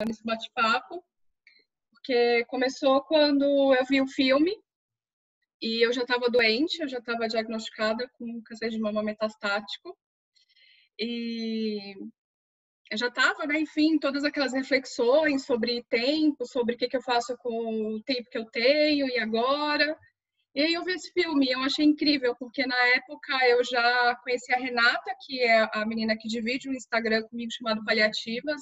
nesse bate-papo, porque começou quando eu vi o filme e eu já estava doente, eu já estava diagnosticada com câncer de mama metastático. E eu já estava, né, enfim, todas aquelas reflexões sobre tempo, sobre o que eu faço com o tempo que eu tenho e agora. E aí eu vi esse filme e eu achei incrível, porque na época eu já conheci a Renata, que é a menina que divide um Instagram comigo chamado Paliativas.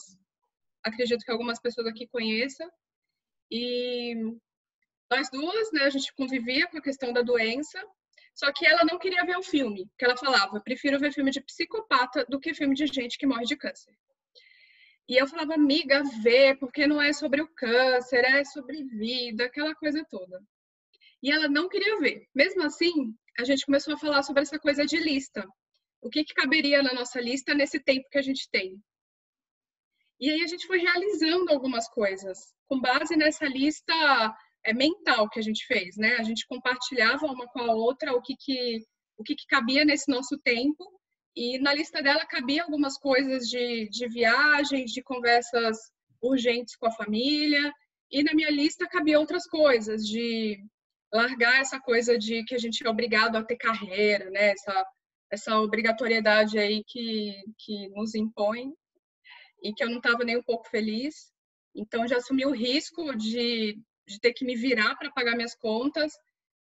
Acredito que algumas pessoas aqui conheçam. E nós duas, né, a gente convivia com a questão da doença, só que ela não queria ver o filme, porque ela falava, prefiro ver filme de psicopata do que filme de gente que morre de câncer. E eu falava, amiga, vê, porque não é sobre o câncer, é sobre vida, aquela coisa toda. E ela não queria ver. Mesmo assim, a gente começou a falar sobre essa coisa de lista. O que caberia na nossa lista nesse tempo que a gente tem? E aí a gente foi realizando algumas coisas, com base nessa lista mental que a gente fez, né? A gente compartilhava uma com a outra o que cabia nesse nosso tempo, e na lista dela cabia algumas coisas de viagens, de conversas urgentes com a família, e na minha lista cabia outras coisas, de largar essa coisa de que a gente é obrigado a ter carreira, né? Essa obrigatoriedade aí que nos impõe, e que eu não estava nem um pouco feliz. Então, já assumi o risco de ter que me virar para pagar minhas contas,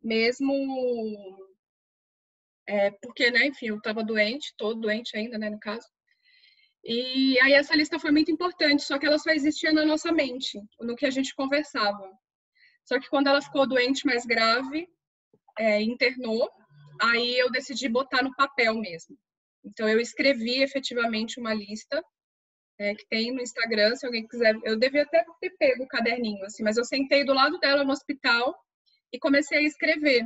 mesmo porque, né, enfim, eu estava doente, tô doente ainda, né, no caso. E aí essa lista foi muito importante, só que ela só existia na nossa mente, no que a gente conversava. Só que quando ela ficou doente mais grave, internou, aí eu decidi botar no papel mesmo. Então, eu escrevi efetivamente uma lista que tem no Instagram, se alguém quiser. Eu devia até ter pego o caderninho, assim, mas eu sentei do lado dela no hospital e comecei a escrever.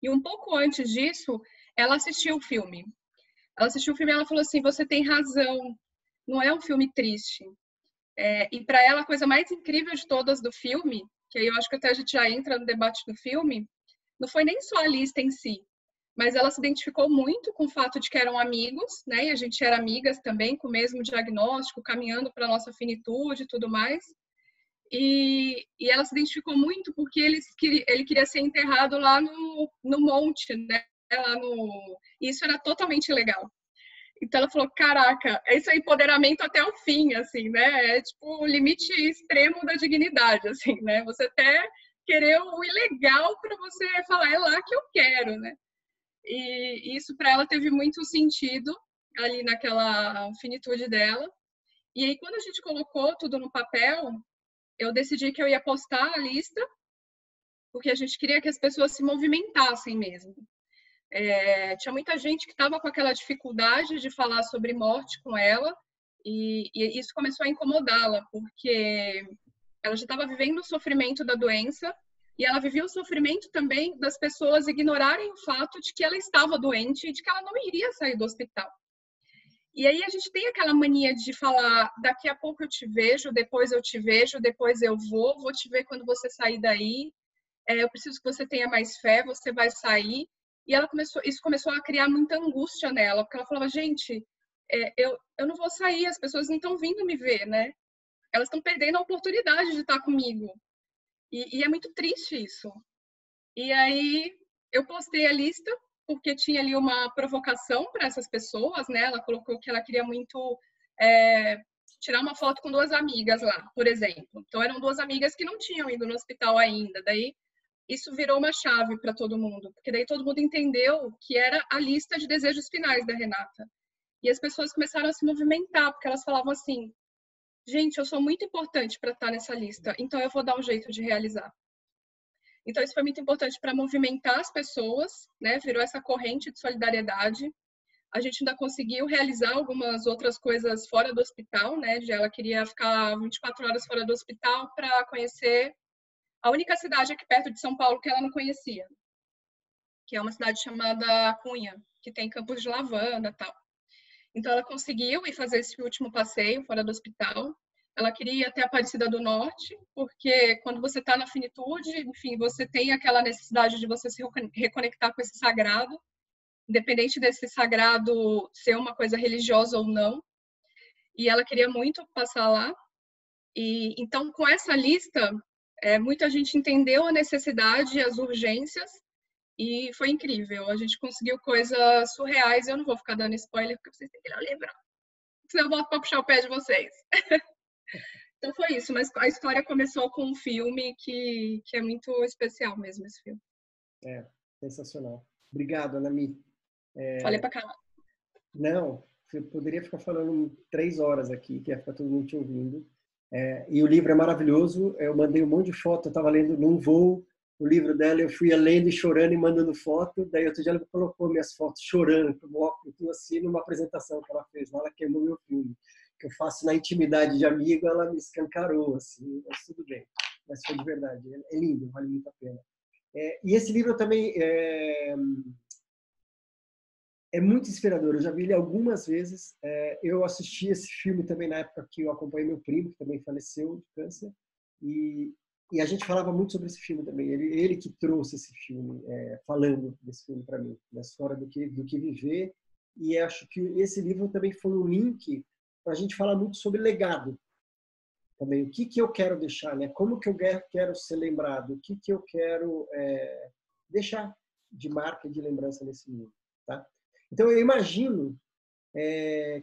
E um pouco antes disso, ela assistiu o filme. Ela assistiu o filme e ela falou assim, você tem razão, não é um filme triste. E para ela, a coisa mais incrível de todas do filme, que aí eu acho que até a gente já entra no debate do filme, não foi nem só a lista em si, mas ela se identificou muito com o fato de que eram amigos, né? E a gente era amigas também, com o mesmo diagnóstico, caminhando para a nossa finitude e tudo mais. E ela se identificou muito porque ele queria ser enterrado lá no monte, né? E isso era totalmente legal. Então ela falou, caraca, esse é empoderamento até o fim, assim, né? É tipo o limite extremo da dignidade, assim, né? Você até querer o ilegal para você falar, é lá que eu quero, né? E isso para ela teve muito sentido ali naquela finitude dela. E aí, quando a gente colocou tudo no papel, eu decidi que eu ia postar a lista, porque a gente queria que as pessoas se movimentassem mesmo. Tinha muita gente que estava com aquela dificuldade de falar sobre morte com ela, e isso começou a incomodá-la, porque ela já estava vivendo o sofrimento da doença, e ela vivia o sofrimento também das pessoas ignorarem o fato de que ela estava doente e de que ela não iria sair do hospital. E aí a gente tem aquela mania de falar, daqui a pouco eu te vejo, depois eu te vejo, depois eu vou te ver quando você sair daí, eu preciso que você tenha mais fé, você vai sair. E isso começou a criar muita angústia nela, porque ela falava, gente, eu não vou sair, as pessoas não estão vindo me ver, né? Elas estão perdendo a oportunidade de estar comigo. E é muito triste isso. E aí eu postei a lista, porque tinha ali uma provocação para essas pessoas, né? Ela colocou que ela queria muito tirar uma foto com duas amigas lá, por exemplo. Então eram duas amigas que não tinham ido no hospital ainda. Daí isso virou uma chave para todo mundo, porque daí todo mundo entendeu que era a lista de desejos finais da Renata. E as pessoas começaram a se movimentar, porque elas falavam assim, gente, eu sou muito importante para estar nessa lista, então eu vou dar um jeito de realizar. Então, isso foi muito importante para movimentar as pessoas, né? Virou essa corrente de solidariedade. A gente ainda conseguiu realizar algumas outras coisas fora do hospital, né? Ela queria ficar 24 horas fora do hospital para conhecer a única cidade aqui perto de São Paulo que ela não conhecia, que é uma cidade chamada Cunha, que tem campos de lavanda e tal. Então, ela conseguiu ir fazer esse último passeio fora do hospital. Ela queria ir até Aparecida do Norte, porque quando você está na finitude, enfim, você tem aquela necessidade de você se reconectar com esse sagrado, independente desse sagrado ser uma coisa religiosa ou não. E ela queria muito passar lá. E então, com essa lista, muita gente entendeu a necessidade, as urgências, e foi incrível. A gente conseguiu coisas surreais. Eu não vou ficar dando spoiler, porque vocês têm que ler o livro. Senão eu volto para puxar o pé de vocês. Então foi isso, mas a história começou com um filme que é muito especial mesmo, esse filme. Sensacional. Obrigado, Anami. Falei pra caramba. Não, eu poderia ficar falando 3 horas aqui, que ia ficar todo mundo te ouvindo. E o livro é maravilhoso. Eu mandei um monte de foto, eu estava lendo num voo o livro dela, eu fui lendo e chorando e mandando foto. Daí outro dia ela colocou minhas fotos chorando, com o óculos, tudo assim, numa apresentação que ela fez. Ela queimou meu filme, que eu faço na intimidade de amigo, ela me escancarou, assim, mas tudo bem. Mas foi de verdade. É lindo, vale muito a pena. E esse livro também é muito inspirador. Eu já vi ele algumas vezes. Eu assisti esse filme também na época que eu acompanhei meu primo, que também faleceu de câncer. E a gente falava muito sobre esse filme também. Ele que trouxe esse filme, falando desse filme para mim, da história do que viver. E acho que esse livro também foi um link para a gente falar muito sobre legado. Também o que eu quero deixar, né? Como que eu quero ser lembrado? O que eu quero deixar de marca e de lembrança nesse mundo, tá? Então, eu imagino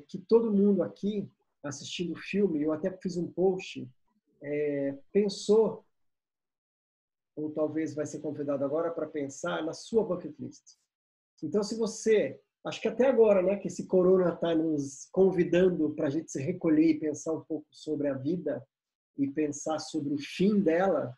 que todo mundo aqui, assistindo o filme, eu até fiz um post, pensou, ou talvez vai ser convidado agora para pensar na sua bucket list. Então, se você, acho que até agora, né, que esse corona está nos convidando para a gente se recolher e pensar um pouco sobre a vida e pensar sobre o fim dela,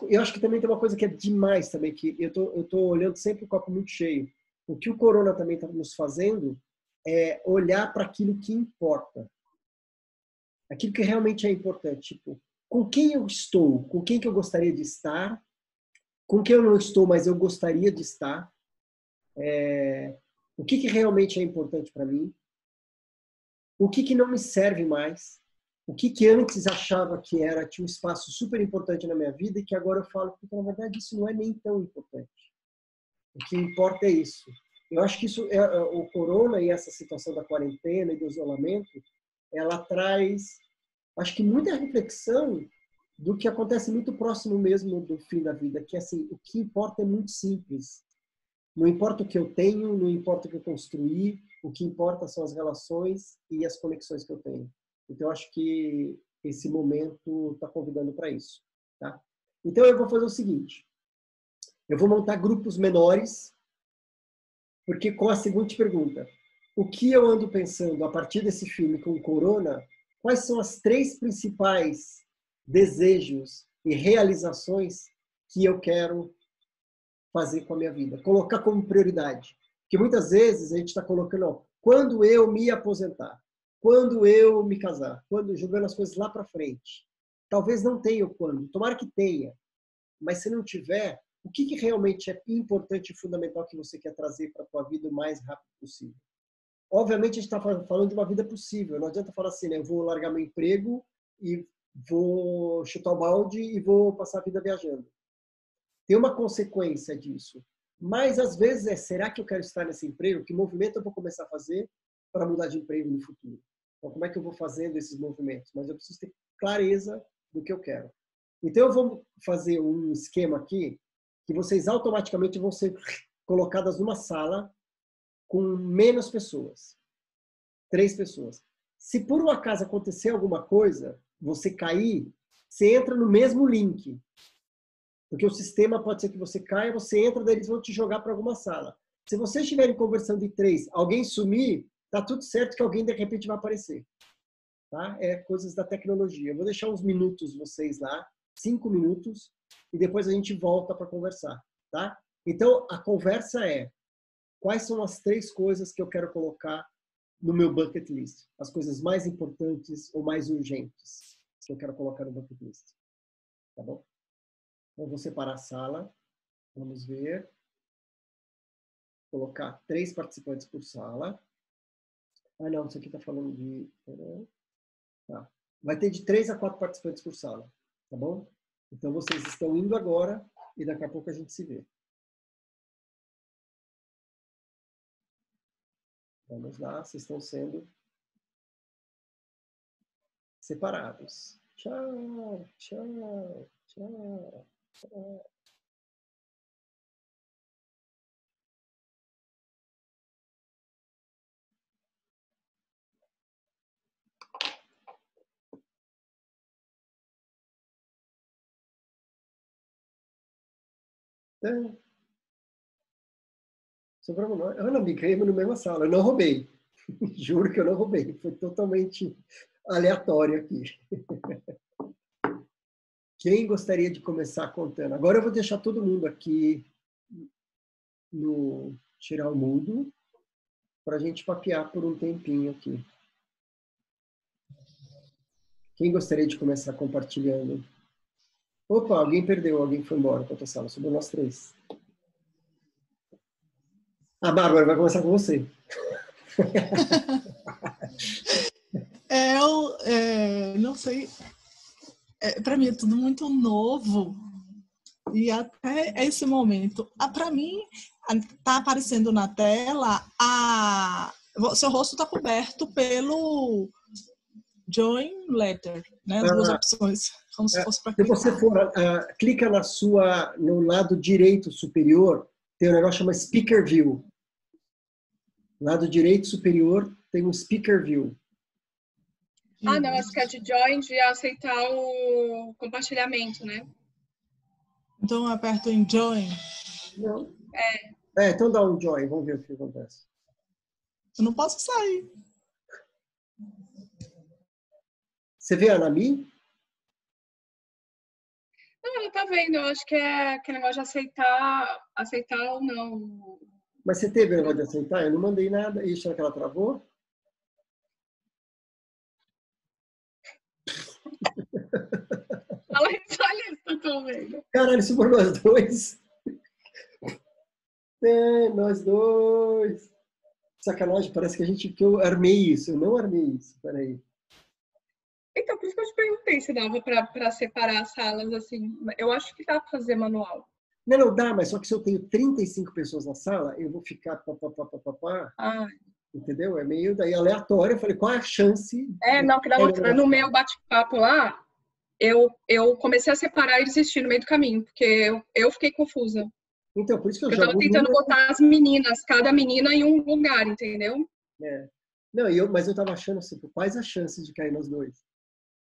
eu acho que também tem uma coisa que é demais também, que eu tô olhando sempre o copo muito cheio. O que o corona também está nos fazendo é olhar para aquilo que importa. Aquilo que realmente é importante. Tipo, com quem eu estou? Com quem que eu gostaria de estar? Com quem eu não estou, mas eu gostaria de estar? O que realmente é importante para mim? O que não me serve mais? O que antes achava que tinha um espaço super importante na minha vida e que agora eu falo, porque na verdade isso não é nem tão importante. O que importa é isso. Eu acho que isso o corona e essa situação da quarentena e do isolamento, ela traz, acho que muita reflexão do que acontece muito próximo mesmo do fim da vida, que assim, o que importa é muito simples. Não importa o que eu tenho, não importa o que eu construí, o que importa são as relações e as conexões que eu tenho. Então, eu acho que esse momento está convidando para isso. Tá? Então, eu vou fazer o seguinte. Eu vou montar grupos menores, porque com a seguinte pergunta. O que eu ando pensando a partir desse filme com o Corona, quais são as 3 principais desejos e realizações que eu quero fazer com a minha vida, colocar como prioridade. Porque muitas vezes a gente está colocando, ó, quando eu me aposentar, quando eu me casar, quando jogando as coisas lá para frente. Talvez não tenha o quando, tomara que tenha, mas se não tiver, o que realmente é importante e fundamental que você quer trazer para a tua vida o mais rápido possível? Obviamente a gente está falando de uma vida possível, não adianta falar assim, né, eu vou largar meu emprego e vou chutar o balde e vou passar a vida viajando. Tem uma consequência disso. Mas, às vezes, será que eu quero estar nesse emprego? Que movimento eu vou começar a fazer para mudar de emprego no futuro? Então, como é que eu vou fazendo esses movimentos? Mas eu preciso ter clareza do que eu quero. Então, eu vou fazer um esquema aqui que vocês automaticamente vão ser colocadas numa sala com menos pessoas. 3 pessoas. Se por um acaso acontecer alguma coisa, você cair, você entra no mesmo link. Porque o sistema pode ser que você caia, você entra, daí eles vão te jogar para alguma sala. Se vocês estiverem conversando de 3, alguém sumir, tá tudo certo que alguém de repente vai aparecer. Tá? É coisas da tecnologia. Eu vou deixar uns minutos vocês lá, 5 minutos, e depois a gente volta para conversar. Tá? Então, a conversa é: quais são as 3 coisas que eu quero colocar no meu bucket list? As coisas mais importantes ou mais urgentes que eu quero colocar no bucket list. Tá bom? Então, vou separar a sala. Vamos ver. Colocar 3 participantes por sala. Ah, não, isso aqui está falando de... Tá. Vai ter de 3 a 4 participantes por sala. Tá bom? Então, vocês estão indo agora e daqui a pouco a gente se vê. Vamos lá, vocês estão sendo separados. Tchau, tchau, tchau, tchau. Sobramos nós. Ana, me ganhamos na mesma sala. Eu não roubei. Juro que eu não roubei. Foi totalmente aleatório aqui. Quem gostaria de começar contando? Agora eu vou deixar todo mundo aqui no tirar o mudo para a gente papear por um tempinho aqui. Quem gostaria de começar compartilhando? Opa, alguém perdeu, alguém foi embora para outra sala. Sobrou nós três. A Bárbara vai começar com você. Eu não sei, para mim é tudo muito novo e até esse momento, para mim tá aparecendo na tela, seu rosto está coberto pelo Join Letter, né? As duas opções, como se fosse para clicar. Se você for, clica no lado direito superior, tem um negócio chamado Speaker View. Lado direito superior tem um Speaker View. Ah, não, acho que é de join, de aceitar o compartilhamento, né? Então eu aperto em join. Não. Então dá um join, vamos ver o que acontece. Eu não posso sair. Você vê a Anami? Não, ela tá vendo, eu acho que é aquele negócio de aceitar ou não. Mas você teve o negócio de aceitar? Eu não mandei nada. E será que ela travou? Ela olha, tô vendo. Caralho, sobrou nós dois. Nós dois. Sacanagem, parece que eu armei isso. Eu não armei isso. Peraí. Então, por isso que eu te perguntei se dava para separar as salas, assim. Eu acho que dá para fazer manual. Não dá, mas só que se eu tenho 35 pessoas na sala, eu vou ficar entendeu? É meio daí aleatório. Eu falei, qual é a chance? Não, que no meu bate-papo lá, eu comecei a separar e desistir no meio do caminho, porque eu fiquei confusa. Então, por isso que eu tava tentando botar as meninas, cada menina em um lugar, entendeu? Não, mas eu tava achando assim, quais as chances de cair nos dois?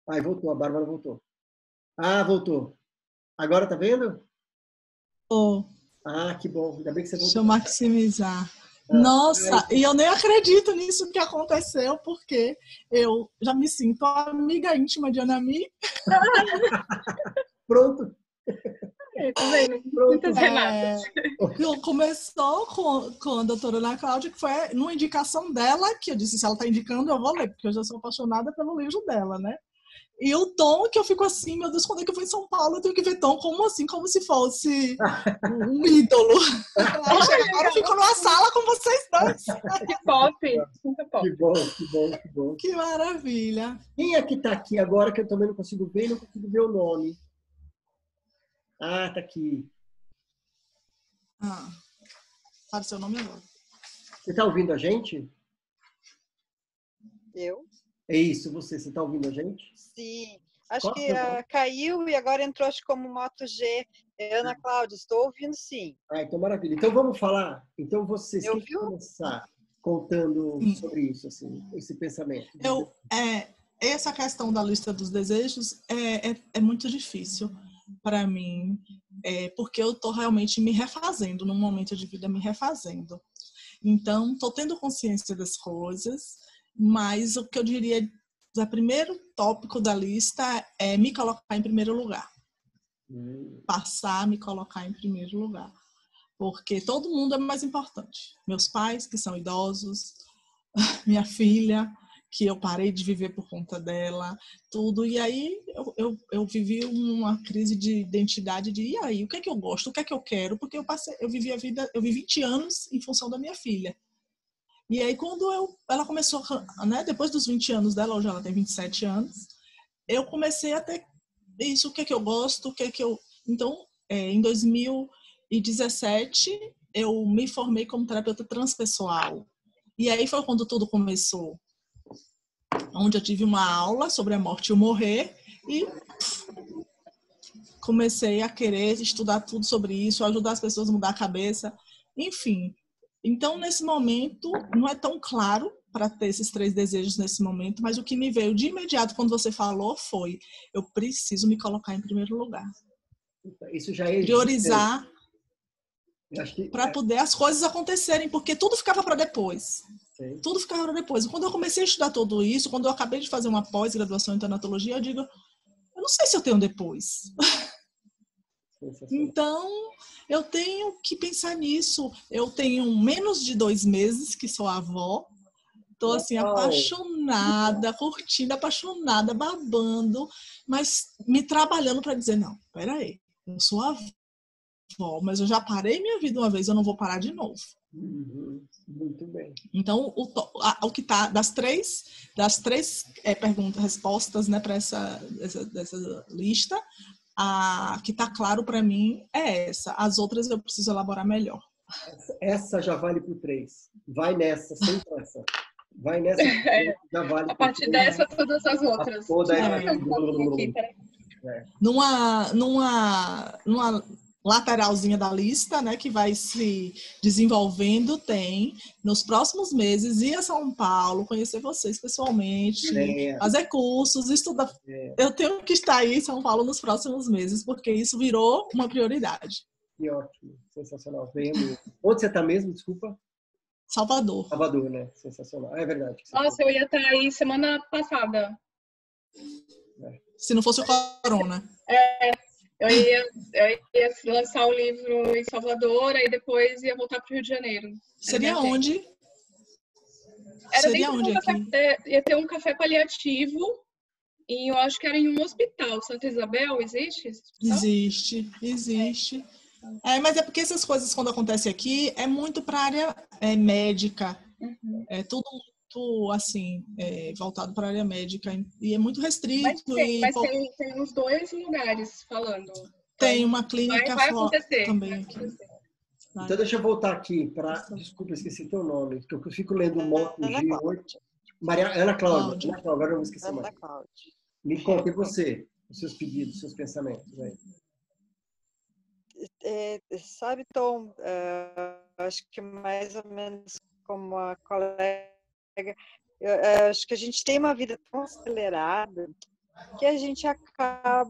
Aí voltou, a Bárbara voltou. Ah, voltou. Agora tá vendo? Ah, que bom. Ainda bem que você voltou. Deixa eu maximizar. Nossa, e eu nem acredito nisso que aconteceu, porque eu já me sinto amiga íntima de Anami. Pronto. Tá vendo? Muitas Renatas. Começou com a doutora Ana Cláudia, que foi numa indicação dela, que eu disse, se ela tá indicando, eu vou ler, porque eu já sou apaixonada pelo livro dela, né? E o Tom, que eu fico assim, meu Deus, quando é que eu vou em São Paulo, eu tenho que ver Tom como assim, como se fosse um ídolo. Agora eu fico numa sala com vocês dois. Que pop, muito pop. Que bom, que bom, que bom. Que maravilha. Quem é que tá aqui agora, que eu também não consigo ver e não consigo ver o nome? Ah, tá aqui. Sabe seu nome agora. Você tá ouvindo a gente? Eu? É isso, você tá ouvindo a gente? Sim. Acho que caiu e agora entrou como Moto G. Ana Cláudia, estou ouvindo sim. Então maravilha. Então vamos falar. Então vocês querem começar contando sobre isso, assim, esse pensamento? Essa questão da lista dos desejos é muito difícil para mim, porque eu estou realmente me refazendo, num momento de vida me refazendo. Então, estou tendo consciência das coisas, mas o que eu diria, o primeiro tópico da lista é me colocar em primeiro lugar. Passar a me colocar em primeiro lugar. Porque todo mundo é mais importante. Meus pais, que são idosos, minha filha, que eu parei de viver por conta dela, tudo. E aí eu vivi uma crise de identidade de, e aí, o que é que eu gosto, o que é que eu quero? Porque eu vivi 20 anos em função da minha filha. E aí, quando ela começou, né, depois dos 20 anos dela, hoje ela tem 27 anos, eu comecei a ter isso, o que é que eu gosto, o que é que eu... Então, em 2017, eu me formei como terapeuta transpessoal. E aí foi quando tudo começou. onde eu tive uma aula sobre a morte e o morrer, e comecei a querer estudar tudo sobre isso, ajudar as pessoas a mudar a cabeça, enfim. Então, nesse momento, não é tão claro para ter esses 3 desejos nesse momento, mas o que me veio de imediato quando você falou foi: eu preciso me colocar em primeiro lugar. Isso já é priorizar para poder as coisas acontecerem, porque tudo ficava para depois. Sim. Tudo ficava para depois. Quando eu comecei a estudar tudo isso, quando eu acabei de fazer uma pós-graduação em tanatologia, eu digo, eu não sei se eu tenho depois. Então, eu tenho que pensar nisso. Eu tenho menos de 2 meses que sou avó. Estou assim, apaixonada, curtindo, apaixonada, babando, mas me trabalhando para dizer, não, peraí, eu sou avó, mas eu já parei minha vida uma vez, eu não vou parar de novo. Muito bem. Então, o que está das três perguntas, respostas, né, para dessa lista, a que está claro para mim é essa. As outras eu preciso elaborar melhor. Essa já vale por 3. Vai nessa, sem pressa. Vai nessa, já vale. A partir dessa, todas as outras. Numa lateralzinha da lista, né, que vai se desenvolvendo, tem nos próximos meses ir a São Paulo, conhecer vocês pessoalmente, fazer cursos, estudar. Eu tenho que estar aí em São Paulo nos próximos meses, porque isso virou uma prioridade. Que ótimo, sensacional. Venha. Onde você está mesmo, desculpa? Salvador. Salvador, né? Sensacional. É verdade. Nossa, eu ia estar aí semana passada. Se não fosse o corona. Eu ia lançar o livro em Salvador e depois ia voltar para o Rio de Janeiro. Seria onde? Seria onde aqui? Ia ter um café paliativo e eu acho que era em um hospital. Santa Isabel, existe? Existe. Mas é porque essas coisas, quando acontecem aqui, é muito para a área médica. É tudo muito, assim, voltado para a área médica. E é muito restrito. Mas tem uns 2 lugares falando. Tem uma clínica vai acontecer, também aqui. Então, deixa eu voltar aqui para... Desculpa, esqueci teu nome. Porque eu fico lendo Moto G8. Ana Cláudia. Agora eu não esqueci mais. Me conta, e você? Os seus pedidos, os seus pensamentos aí. Sabe, Tom, acho que mais ou menos como a colega, acho que a gente tem uma vida tão acelerada que a gente acaba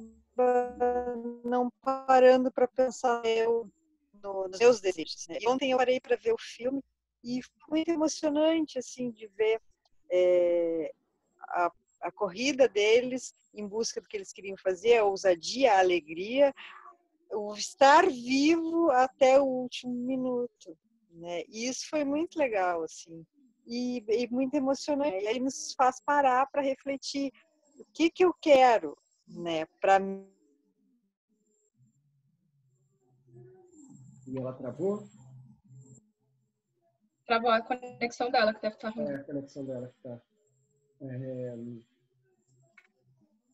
não parando para pensar nos meus desejos. Né? Ontem eu parei para ver o filme e foi muito emocionante assim, de ver a corrida deles em busca do que eles queriam fazer, a ousadia, a alegria, o estar vivo até o último minuto, né? E isso foi muito legal, assim, e muito emocionante. E aí nos faz parar para refletir o que eu quero, né? Para mim. E ela travou? Travou a conexão dela, que deve estar ruim. A conexão dela que está.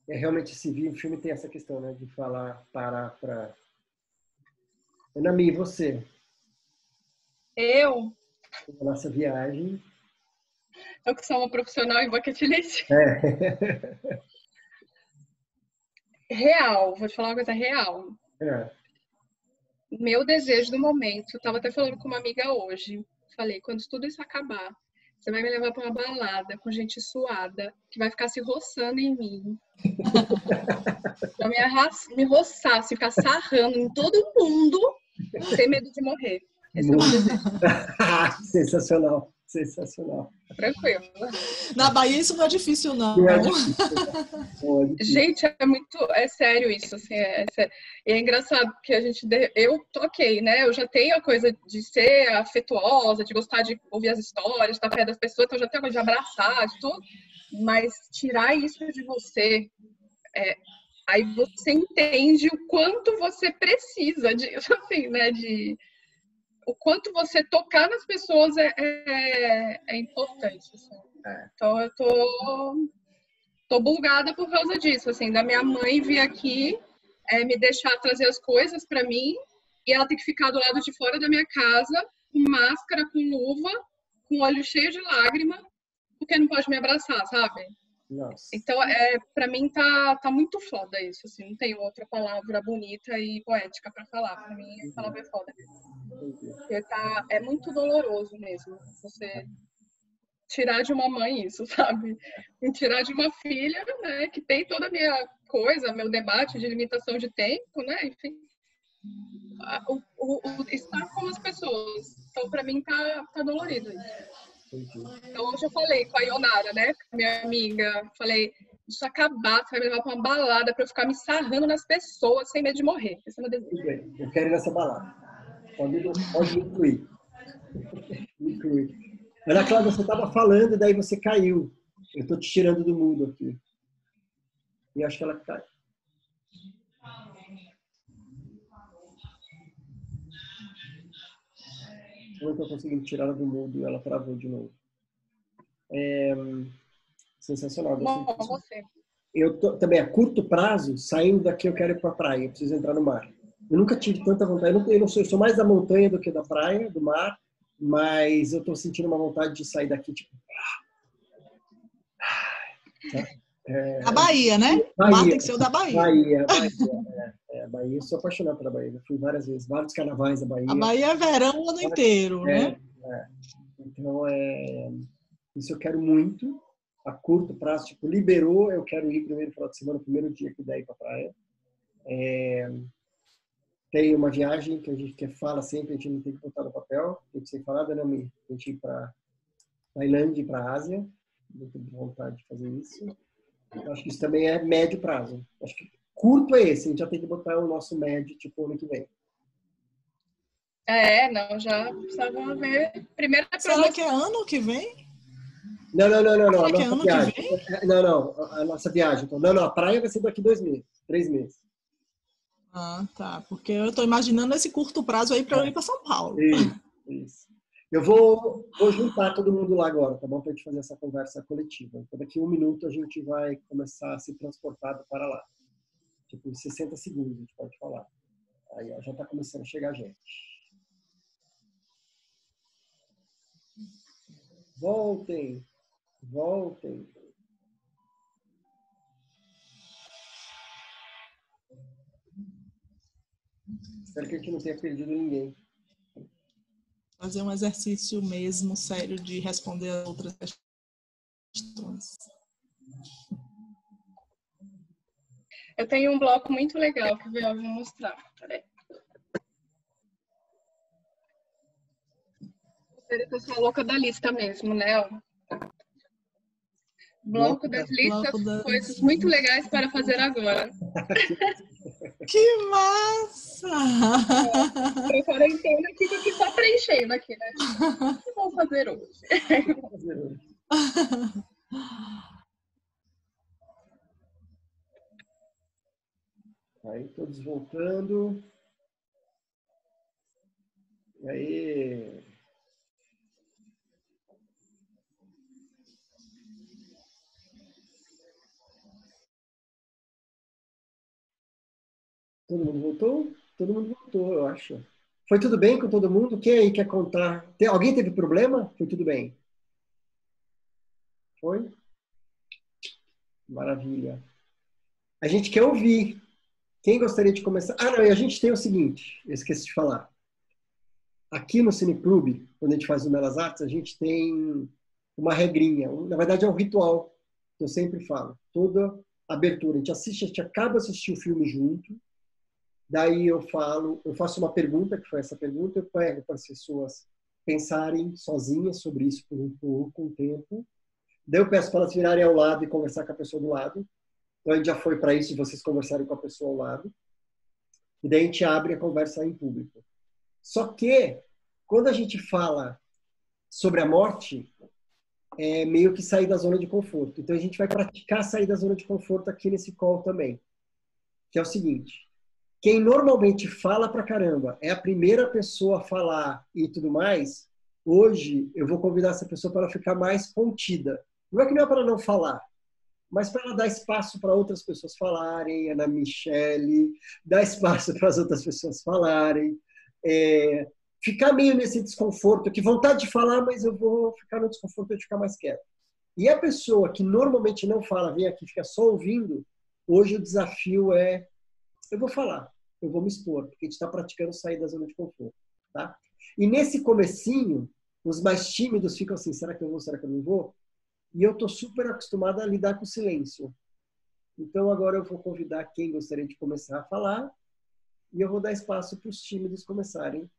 Realmente esse filme tem essa questão, né? De parar para... Ana Mi, você? Eu? A nossa viagem. Eu que sou uma profissional em bucket list. Real, vou te falar uma coisa real. Meu desejo do momento, eu estava até falando com uma amiga hoje. Falei, quando tudo isso acabar, você vai me levar para uma balada com gente suada, que vai ficar se roçando em mim. Vai me roçar, se ficar sarrando em todo mundo, sem medo de morrer. Esse é o meu desejo. Sensacional, sensacional. Tranquilo. Na Bahia isso não é difícil, não. Não é difícil. Gente, é sério isso. Assim, é engraçado porque eu toquei, né? Eu já tenho a coisa de ser afetuosa, de gostar de ouvir as histórias, de estar perto das pessoas, então eu já tenho a coisa de abraçar, de tudo. Mas tirar isso de você, aí você entende o quanto você precisa disso, assim, né? O quanto você tocar nas pessoas é importante. Assim. Então eu tô bulgada por causa disso, assim, da minha mãe vir aqui me deixar trazer as coisas para mim e ela ter que ficar do lado de fora da minha casa com máscara, com luva, com o olho cheio de lágrima, porque não pode me abraçar, sabe? Nossa. Então, para mim tá muito foda isso, assim, não tem outra palavra bonita e poética para falar. Para mim, a palavra é foda. Porque é muito doloroso mesmo você tirar de uma mãe isso, sabe? E tirar de uma filha, né, que tem toda a minha coisa, meu debate de limitação de tempo, né, enfim. Estar com as pessoas. Então, para mim, tá dolorido isso. Então, hoje eu falei com a Ionara, né, minha amiga, falei, deixa eu acabar, você vai me levar pra uma balada pra eu ficar me sarrando nas pessoas sem medo de morrer. Esse é meu desejo. Tudo bem, eu quero ir nessa balada. Pode me incluir. Me incluir. Ana Cláudia, você estava falando e daí você caiu. Eu estou te tirando do mundo aqui. E acho que ela cai. Eu não estou conseguindo tirar ela do mundo e ela travou de novo. Sensacional. Bom, você. Eu também, a curto prazo, saindo daqui eu quero ir para a praia, eu preciso entrar no mar. Eu nunca tive tanta vontade, eu sou mais da montanha do que da praia, do mar, mas eu estou sentindo uma vontade de sair daqui, tipo... A Bahia, né? Bahia, O mar tem que ser o da Bahia. Bahia. Eu sou apaixonado pela Bahia, eu fui várias vezes, vários carnavais da Bahia. A Bahia é verão o ano inteiro, né? Então, isso eu quero muito, a curto prazo, tipo, liberou, eu quero ir primeiro final de semana, primeiro dia que der ir para a praia. Tem uma viagem que a gente fala sempre, a gente não tem que botar no papel, tem que ser falada, né, Mi? A gente ir para Tailândia e para a Ásia, muito vontade de fazer isso. Eu acho que isso também é médio prazo. Acho que curto é esse, a gente já tem que botar o nosso médio, tipo, ano que vem. Não, já precisava ver. Primeiro Será que é ano que vem? Não. A Será que é nossa ano viagem. que vem? Não, a nossa viagem. Então, não, a praia vai ser daqui 2 meses, 3 meses. Ah, tá. Porque eu estou imaginando esse curto prazo aí para eu ir para São Paulo. Isso. Eu vou juntar todo mundo lá agora, tá bom? Para a gente fazer essa conversa coletiva. Então, daqui 1 minuto a gente vai começar a ser transportado para lá. Tipo, em 60 segundos a gente pode falar. Aí ó, já está começando a chegar gente. Voltem. Espero que a gente não tenha perdido ninguém. Fazer um exercício mesmo sério de responder a outras questões. Eu tenho um bloco muito legal que eu vou mostrar. Peraí. Eu sou a louca da lista mesmo, né? Bloco das listas, coisas muito legais para fazer agora. Que massa! Eu quarentena aqui só preenchendo aqui, né? O que vou fazer hoje? Aí, todos voltando. E aí... Todo mundo voltou? Todo mundo voltou, eu acho. Foi tudo bem com todo mundo? Quem aí quer contar? Alguém teve problema? Foi tudo bem? Foi? Maravilha. A gente quer ouvir. Quem gostaria de começar? Ah, não, e a gente tem o seguinte, eu esqueci de falar. Aqui no Cineclube, quando a gente faz o Belas Artes, a gente tem uma regrinha. Na verdade, é um ritual que eu sempre falo. Toda abertura, a gente acaba de assistir o filme junto. Daí eu faço uma pergunta, que foi essa pergunta, eu pego para as pessoas pensarem sozinhas sobre isso por um tempo. Daí eu peço para elas virarem ao lado e conversar com a pessoa do lado. Então a gente já foi para isso, de vocês conversarem com a pessoa ao lado. E daí a gente abre a conversa em público. Só que, quando a gente fala sobre a morte, é meio que sair da zona de conforto. Então a gente vai praticar sair da zona de conforto aqui nesse call também. Que é o seguinte... Quem normalmente fala pra caramba é a primeira pessoa a falar e tudo mais, hoje eu vou convidar essa pessoa para ela ficar mais contida. Não é que não é para não falar, mas para ela dar espaço para outras pessoas falarem, Ana Michele, dar espaço para as outras pessoas falarem, ficar meio nesse desconforto, que vontade de falar, mas eu vou ficar no desconforto de ficar mais quieto. E a pessoa que normalmente não fala, vem aqui, fica só ouvindo, hoje o desafio é, eu vou falar, eu vou me expor, porque a gente está praticando sair da zona de conforto, tá? E nesse comecinho, os mais tímidos ficam assim, será que eu vou, será que eu não vou? E eu estou super acostumada a lidar com o silêncio. Então agora eu vou convidar quem gostaria de começar a falar e eu vou dar espaço para os tímidos começarem,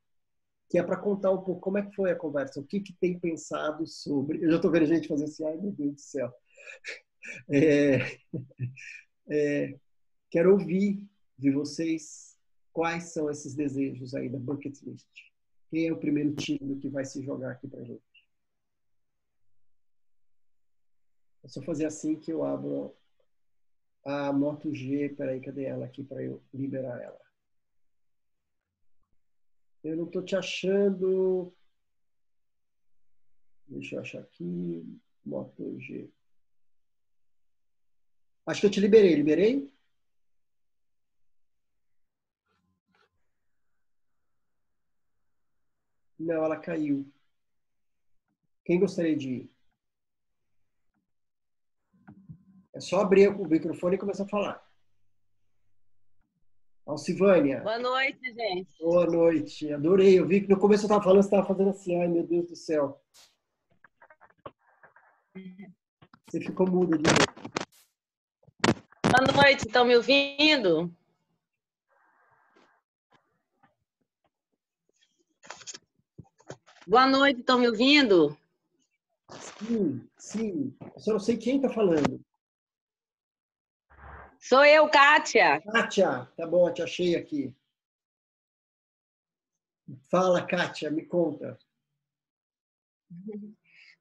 que é para contar um pouco como é que foi a conversa, o que tem pensado sobre... Eu já estou vendo gente fazer assim, ai meu Deus do céu. Quero ouvir de vocês quais são esses desejos aí da bucket list. Quem é o primeiro tímido que vai se jogar aqui para a gente? É só fazer assim que eu abro a Moto G. Peraí, cadê ela aqui para eu liberar ela? Eu não estou te achando. Deixa eu achar aqui. Moto G. Acho que eu te liberei. Liberei? Não, ela caiu. Quem gostaria de ir? É só abrir o microfone e começar a falar. Alcivânia. Boa noite, gente. Boa noite. Adorei. Eu vi que no começo eu estava falando, você estava fazendo assim. Ai, meu Deus do céu. Você ficou muda de novo. Boa noite, estão me ouvindo? Boa noite, estão me ouvindo? Sim, sim. Eu só não sei quem está falando. Sou eu, Kátia. Kátia, tá bom, te achei aqui. Fala, Kátia, me conta.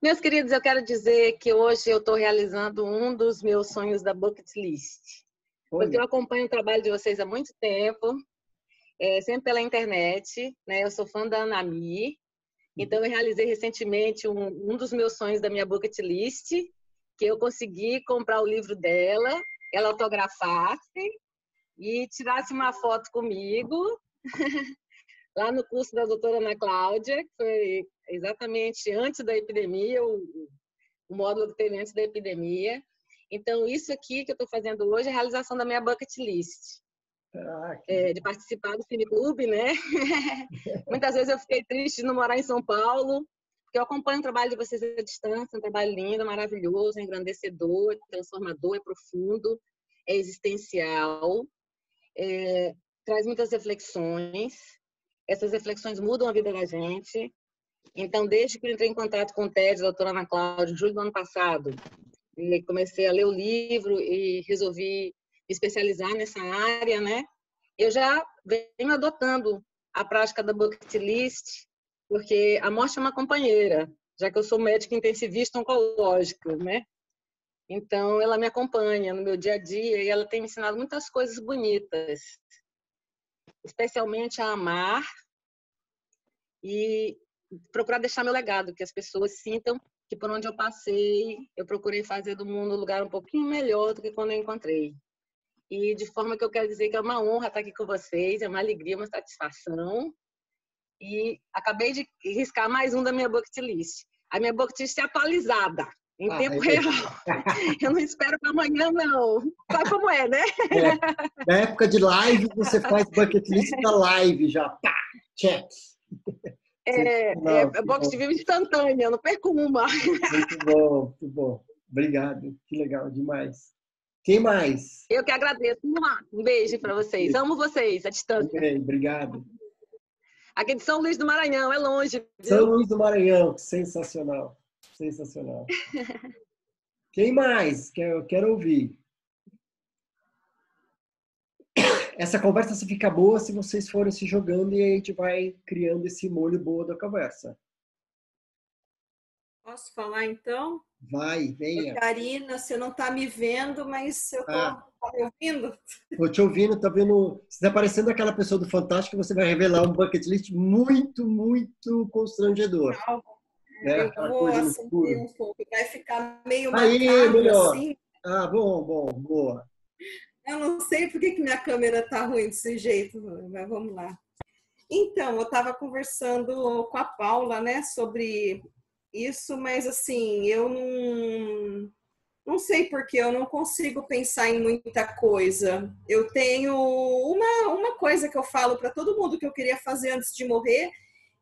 Meus queridos, eu quero dizer que hoje eu estou realizando um dos meus sonhos da bucket list. Porque eu acompanho o trabalho de vocês há muito tempo, sempre pela internet, né? Eu sou fã da Anami, então eu realizei recentemente um dos meus sonhos da minha bucket list, que eu consegui comprar o livro dela, ela autografasse e tirasse uma foto comigo lá no curso da doutora Ana Cláudia, que foi exatamente antes da epidemia, o módulo que teve antes da epidemia. Então, isso aqui que eu estou fazendo hoje é a realização da minha bucket list. De participar do Cineclube, né? Muitas vezes eu fiquei triste de não morar em São Paulo, porque eu acompanho o trabalho de vocês à distância, um trabalho lindo, maravilhoso, engrandecedor, transformador, é profundo, é existencial, traz muitas reflexões. Essas reflexões mudam a vida da gente. Então, desde que eu entrei em contato com o TED, a doutora Ana Cláudia, em julho do ano passado, e comecei a ler o livro e resolvi me especializar nessa área, né? Eu já venho adotando a prática da bucket list, porque a morte é uma companheira, já que eu sou médica intensivista oncológica, né? Então, ela me acompanha no meu dia a dia e ela tem me ensinado muitas coisas bonitas, especialmente a amar e procurar deixar meu legado, que as pessoas sintam que por onde eu passei, eu procurei fazer do mundo um lugar um pouquinho melhor do que quando eu encontrei. E de forma que eu quero dizer que é uma honra estar aqui com vocês, é uma alegria, uma satisfação. E acabei de riscar mais um da minha bucket list. A minha bucket list é atualizada, em tempo real. Eu não espero para amanhã, não. Sabe como é, né? Na época de live, você faz bucket list da live já. Pá, check. Bucket list instantânea, eu não perco uma. Muito bom, muito bom. Obrigado, que legal demais. Quem mais? Eu que agradeço. Um beijo para vocês. Amo vocês, à distância. Bem, obrigado. Aqui de São Luís do Maranhão, é longe. Viu? São Luís do Maranhão, sensacional. Sensacional. Quem mais? Eu quero ouvir. Essa conversa só fica boa se vocês forem se jogando e a gente vai criando esse molho boa da conversa. Posso falar, então? Vai, venha. Karina, você não está me vendo, mas eu estou me ouvindo. Estou te ouvindo, está vendo. Você está parecendo aquela pessoa do Fantástico que você vai revelar um bucket list muito, muito constrangedor. Eu vou assumir um pouco, vai ficar meio aí, macabro, melhor. assim. Bom, boa. Eu não sei por que minha câmera está ruim desse jeito, mas vamos lá. Então, eu estava conversando com a Paula, né, sobre isso, mas assim, eu não sei porque eu não consigo pensar em muita coisa. Eu tenho uma coisa que eu falo para todo mundo que eu queria fazer antes de morrer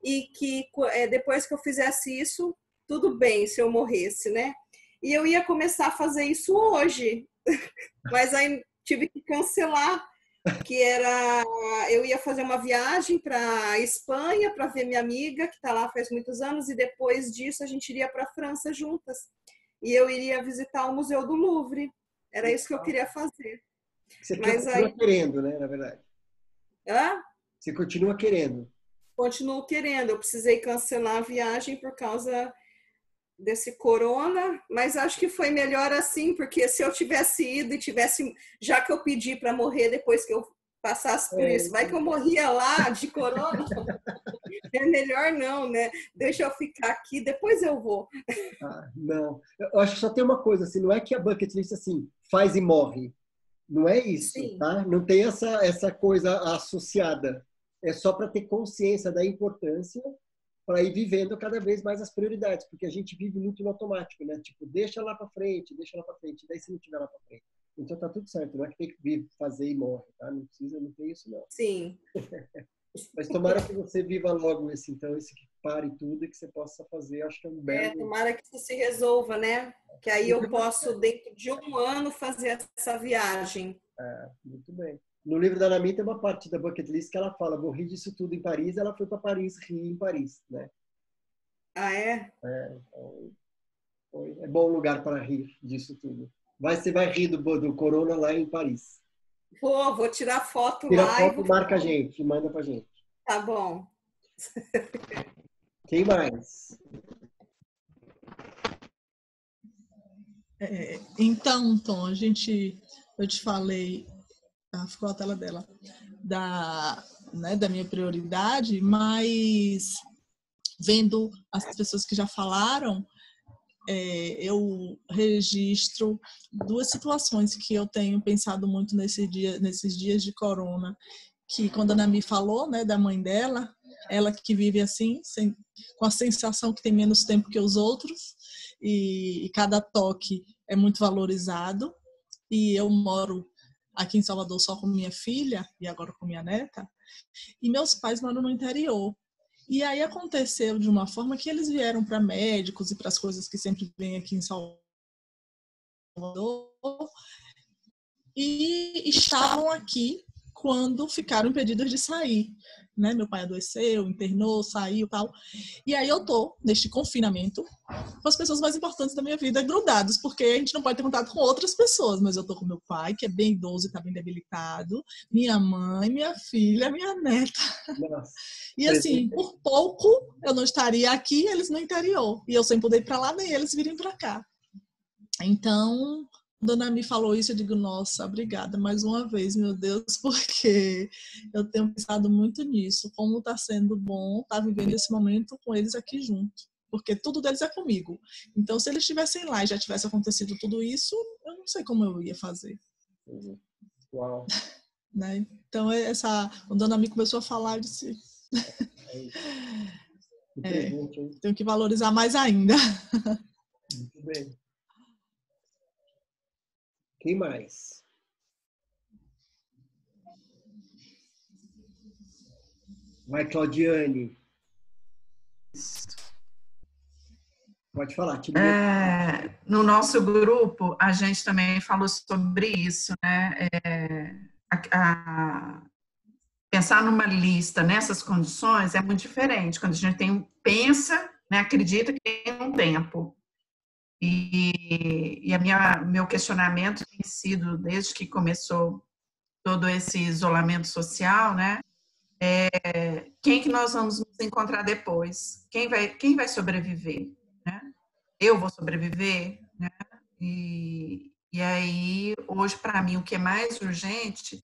e que depois que eu fizesse isso, tudo bem se eu morresse, né? E eu ia começar a fazer isso hoje, mas aí tive que cancelar, que era eu ia fazer uma viagem para Espanha para ver minha amiga que está lá faz muitos anos e depois disso a gente iria para a França juntas. E eu iria visitar o Museu do Louvre. Era isso que eu queria fazer. Você continua querendo, né, na verdade. Hã? Você continua querendo. Continuo querendo. Eu precisei cancelar a viagem por causa desse corona, mas acho que foi melhor assim, porque se eu tivesse ido e tivesse, já que eu pedi para morrer depois que eu passasse por isso, vai que eu morria lá de corona. É melhor não, né? Deixa eu ficar aqui, depois eu vou. Não, eu acho que só tem uma coisa, assim, não é que a bucket list assim faz e morre, não é isso, Sim. tá? Não tem essa coisa associada. É só para ter consciência da importância para ir vivendo cada vez mais as prioridades, porque a gente vive muito no automático, né? Tipo, deixa lá para frente, daí se não tiver lá para frente. Então tá tudo certo, não é que tem que fazer e morre, tá? Não precisa, não tem isso não. Sim. Mas tomara que você viva logo esse que pare tudo e que você possa fazer, acho que é um belo... Tomara que isso se resolva, né? Que aí eu posso, dentro de um ano, fazer essa viagem. Muito bem. No livro da Nami tem uma parte da bucket list que ela fala, vou rir disso tudo em Paris, ela foi para Paris, rir em Paris, né? Ah, é? É bom lugar para rir disso tudo. Você vai rir do corona lá em Paris. Vou tirar foto Tira lá. foto e marca a gente, manda pra gente. Tá bom. Quem mais? Então, Tom, eu te falei, ficou a tela dela, da minha prioridade, mas vendo as pessoas que já falaram, eu registro duas situações que eu tenho pensado muito nesses dias de corona, que quando a Nami falou, né, da mãe dela, ela que vive assim, com a sensação que tem menos tempo que os outros, e cada toque é muito valorizado, e eu moro aqui em Salvador só com minha filha, e agora com minha neta, e meus pais moram no interior. E aí aconteceu de uma forma que eles vieram para médicos e para as coisas que sempre vêm aqui em Salvador e estavam aqui quando ficaram impedidos de sair, né? Meu pai adoeceu, internou, saiu e tal. E aí eu tô neste confinamento com as pessoas mais importantes da minha vida grudados, porque a gente não pode ter contato com outras pessoas, mas eu tô com meu pai, que é bem idoso e tá bem debilitado, minha mãe, minha filha, minha neta. Nossa. E assim, por pouco eu não estaria aqui, eles no interior. E eu sem poder ir para lá, nem eles virem para cá. Então, Dona Mi falou isso, eu digo, nossa, obrigada mais uma vez, meu Deus, porque eu tenho pensado muito nisso, como está sendo bom estar vivendo esse momento com eles aqui junto, porque tudo deles é comigo. Então, se eles estivessem lá e já tivesse acontecido tudo isso, eu não sei como eu ia fazer. Uau. Né? Então, a Dona Mi começou a falar, eu disse... tenho que valorizar mais ainda. Muito bem. Quem mais? Vai, Claudiane. Pode falar. No nosso grupo, a gente também falou sobre isso, né? Pensar numa lista nessas condições é muito diferente. Quando a gente pensa, né, acredita que tem um tempo. E meu questionamento tem sido, desde que começou todo esse isolamento social, né? Quem que nós vamos nos encontrar depois? Quem vai sobreviver? Né? Eu vou sobreviver? Né? E aí, hoje, para mim, o que é mais urgente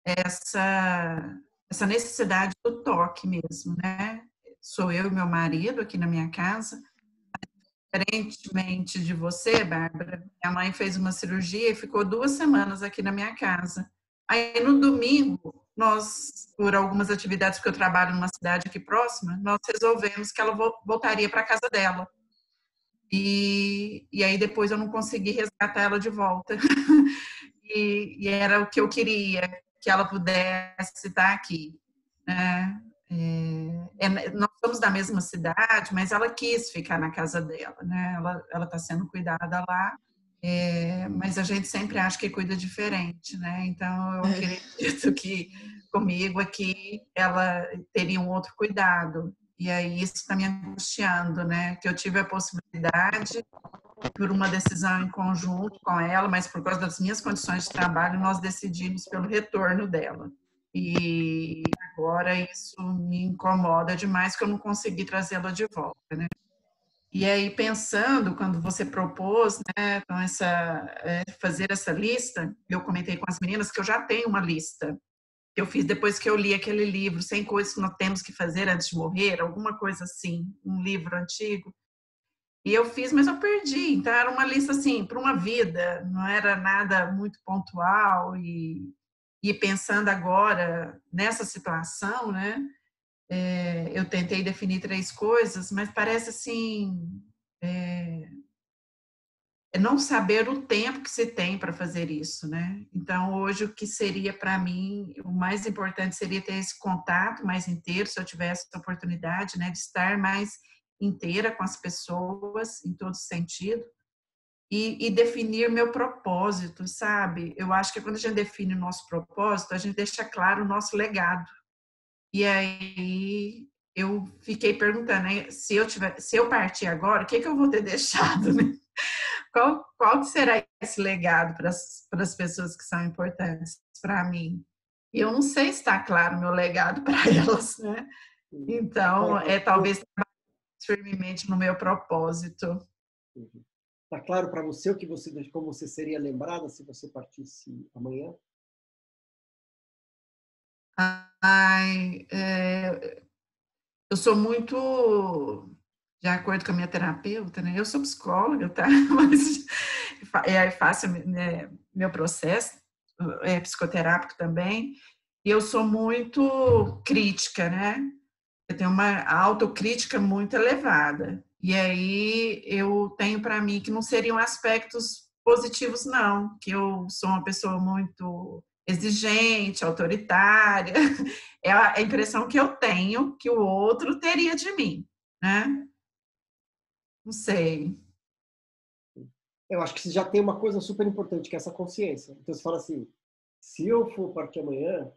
é essa necessidade do toque mesmo, né? Sou eu e meu marido aqui na minha casa. Diferentemente de você, Bárbara, minha mãe fez uma cirurgia e ficou 2 semanas aqui na minha casa. Aí, no domingo, nós, por algumas atividades, porque eu trabalho numa cidade aqui próxima, nós resolvemos que ela voltaria para a casa dela. E aí depois eu não consegui resgatar ela de volta. E era o que eu queria, que ela pudesse estar aqui, né? Nós somos da mesma cidade, mas ela quis ficar na casa dela, né? Ela está sendo cuidada lá, mas a gente sempre acha que cuida diferente, né? Então eu acredito que comigo aqui ela teria um outro cuidado. E aí isso está me angustiando, né? Que eu tive a possibilidade, por uma decisão em conjunto com ela, mas por causa das minhas condições de trabalho, nós decidimos pelo retorno dela. E agora isso me incomoda demais, que eu não consegui trazê-la de volta, né? E aí, pensando, quando você propôs, né, então fazer essa lista, eu comentei com as meninas que eu já tenho uma lista que eu fiz depois que eu li aquele livro, 100 coisas que nós temos que fazer antes de morrer, alguma coisa assim, um livro antigo. E eu fiz, mas eu perdi. Então, era uma lista, assim, para uma vida, não era nada muito pontual. E pensando agora nessa situação, né, eu tentei definir 3 coisas, mas parece, assim, não saber o tempo que se tem para fazer isso, né? Então, hoje, o que seria para mim, o mais importante seria ter esse contato mais inteiro, se eu tivesse a oportunidade, né, de estar mais inteira com as pessoas, em todo sentido, e definir meu propósito, sabe? Eu acho que quando a gente define o nosso propósito, a gente deixa claro o nosso legado. E aí eu fiquei perguntando, né, se eu partir agora, o que eu vou ter deixado, né? Qual que será esse legado para as pessoas que são importantes para mim? E eu não sei se está claro o meu legado para elas, né? Então, talvez firmemente no meu propósito. Está claro para você como você seria lembrada se você partisse amanhã? Eu sou muito, de acordo com a minha terapeuta, né? Eu sou psicóloga, tá? Mas faço, né, meu processo psicoterápico também. E eu sou muito crítica, né? Eu tenho uma autocrítica muito elevada. E aí eu tenho para mim que não seriam aspectos positivos, não. Que eu sou uma pessoa muito exigente, autoritária. É a impressão que eu tenho que o outro teria de mim, né? Não sei. Eu acho que você já tem uma coisa super importante, que é essa consciência. Então você fala assim, se eu for partir amanhã,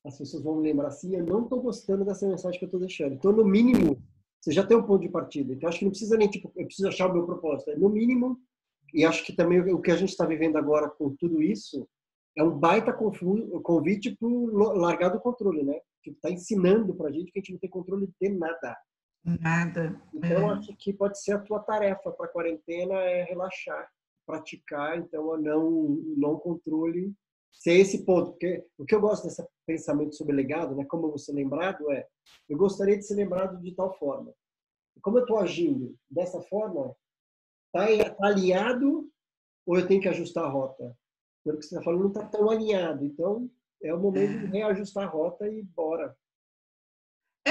as pessoas vão me lembrar assim, eu não estou gostando dessa mensagem que eu estou deixando. Então, no mínimo, você já tem um ponto de partida. Então, acho que não precisa nem, tipo, eu preciso achar o meu propósito. No mínimo, e acho que também o que a gente está vivendo agora com tudo isso é um baita convite para largar do controle, né? Tipo, tá ensinando para a gente que a gente não tem controle de nada. Nada. Então, acho que pode ser a tua tarefa para a quarentena é relaxar, praticar, então, o não controle ser esse ponto. Porque o que eu gosto desse pensamento sobre legado, né, como eu vou ser lembrado, eu gostaria de ser lembrado de tal forma. E como eu estou agindo dessa forma, tá alinhado ou eu tenho que ajustar a rota? Pelo que você está falando, não está tão alinhado. Então, é o momento de reajustar a rota e bora.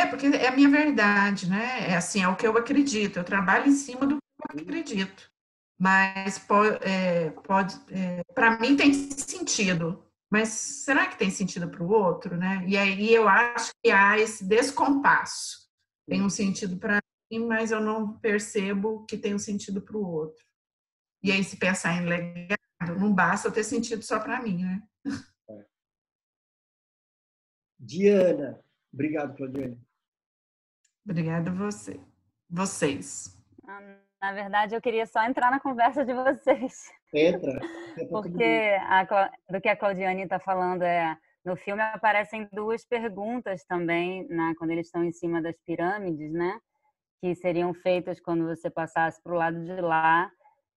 Porque é a minha verdade, né? É assim, é o que eu acredito. Eu trabalho em cima do que eu acredito. Mas para mim tem sentido. Mas será que tem sentido para o outro, né? E aí eu acho que há esse descompasso. Tem um sentido para mim, mas eu não percebo que tem um sentido para o outro. E aí, se pensar em legado, não basta ter sentido só para mim, né? Diana. Obrigado, Claudiane. Obrigada a vocês. Na verdade, eu queria só entrar na conversa de vocês. Entra. Porque do que a Claudiane está falando no filme aparecem 2 perguntas também, né, quando eles estão em cima das pirâmides, né, que seriam feitas quando você passasse para o lado de lá,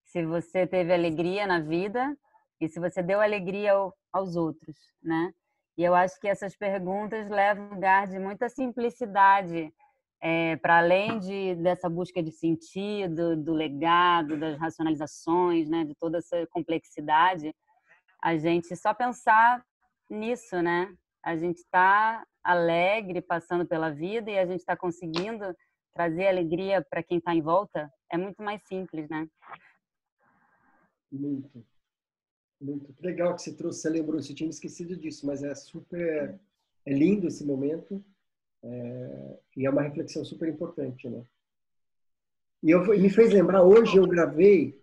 se você teve alegria na vida e se você deu alegria aos outros, né? E eu acho que essas perguntas levam lugar de muita simplicidade, para além dessa busca de sentido, do legado, das racionalizações, né, de toda essa complexidade, a gente só pensar nisso, né? A gente está alegre, passando pela vida, e a gente está conseguindo trazer alegria para quem está em volta, é muito mais simples, né? Muito. Muito legal que você trouxe, você lembrou, você tinha esquecido disso, mas é lindo esse momento, e é uma reflexão super importante, né? E me fez lembrar, hoje eu gravei,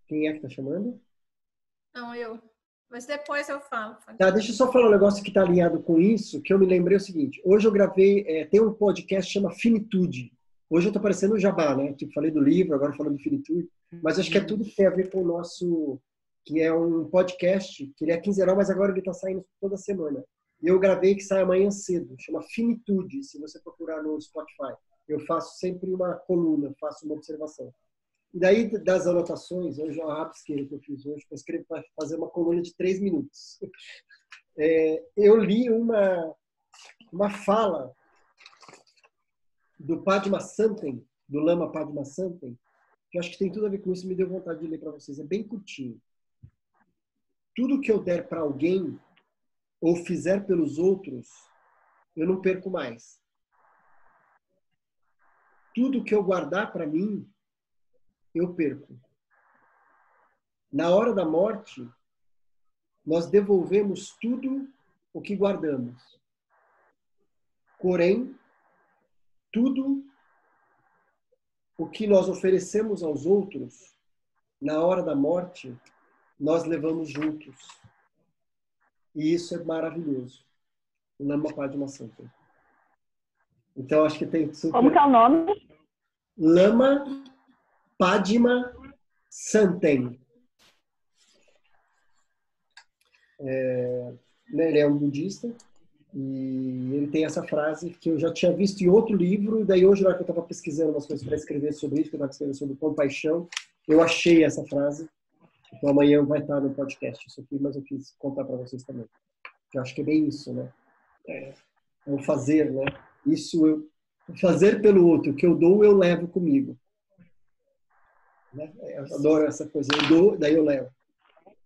quem é que tá chamando? Não, eu. Mas depois eu falo. Tá, deixa eu só falar um negócio que está alinhado com isso, que eu me lembrei o seguinte. Hoje eu gravei, tem um podcast que chama Finitude. Hoje eu estou parecendo o Jabá, né? Tipo, falei do livro, agora falando de Finitude. Mas acho que é tudo que tem a ver com o nosso... Que é um podcast, que ele é quinzenal, mas agora ele está saindo toda semana. E eu gravei que sai amanhã cedo. Chama Finitude, se você procurar no Spotify. Eu faço sempre uma coluna, faço uma observação. E daí, das anotações, hoje é uma rabisqueira que eu fiz hoje, eu escrevi para fazer uma coluna de 3 minutos. Eu li uma fala do Padmasambhava, do Lama Padmasambhava, que eu acho que tem tudo a ver com isso, me deu vontade de ler para vocês. É bem curtinho. Tudo que eu der para alguém ou fizer pelos outros, eu não perco mais. Tudo que eu guardar para mim, eu perco. Na hora da morte, nós devolvemos tudo o que guardamos. Porém, tudo o que nós oferecemos aos outros, na hora da morte, nós levamos juntos. E isso é maravilhoso. O Lama Padmasambhava. Então, acho que tem super... Como que é o nome? Lama Padmasambhava. Ele é um budista e ele tem essa frase que eu já tinha visto em outro livro, e daí hoje, na hora que eu estava pesquisando umas coisas para escrever sobre isso, que eu estava escrevendo sobre compaixão, eu achei essa frase. Então amanhã vai estar no podcast isso aqui, mas eu quis contar para vocês também. Eu acho que é bem isso, né? É o fazer, né? Fazer pelo outro, o que eu dou, eu levo comigo. Né? Eu adoro essa coisa. Eu dou, daí eu levo.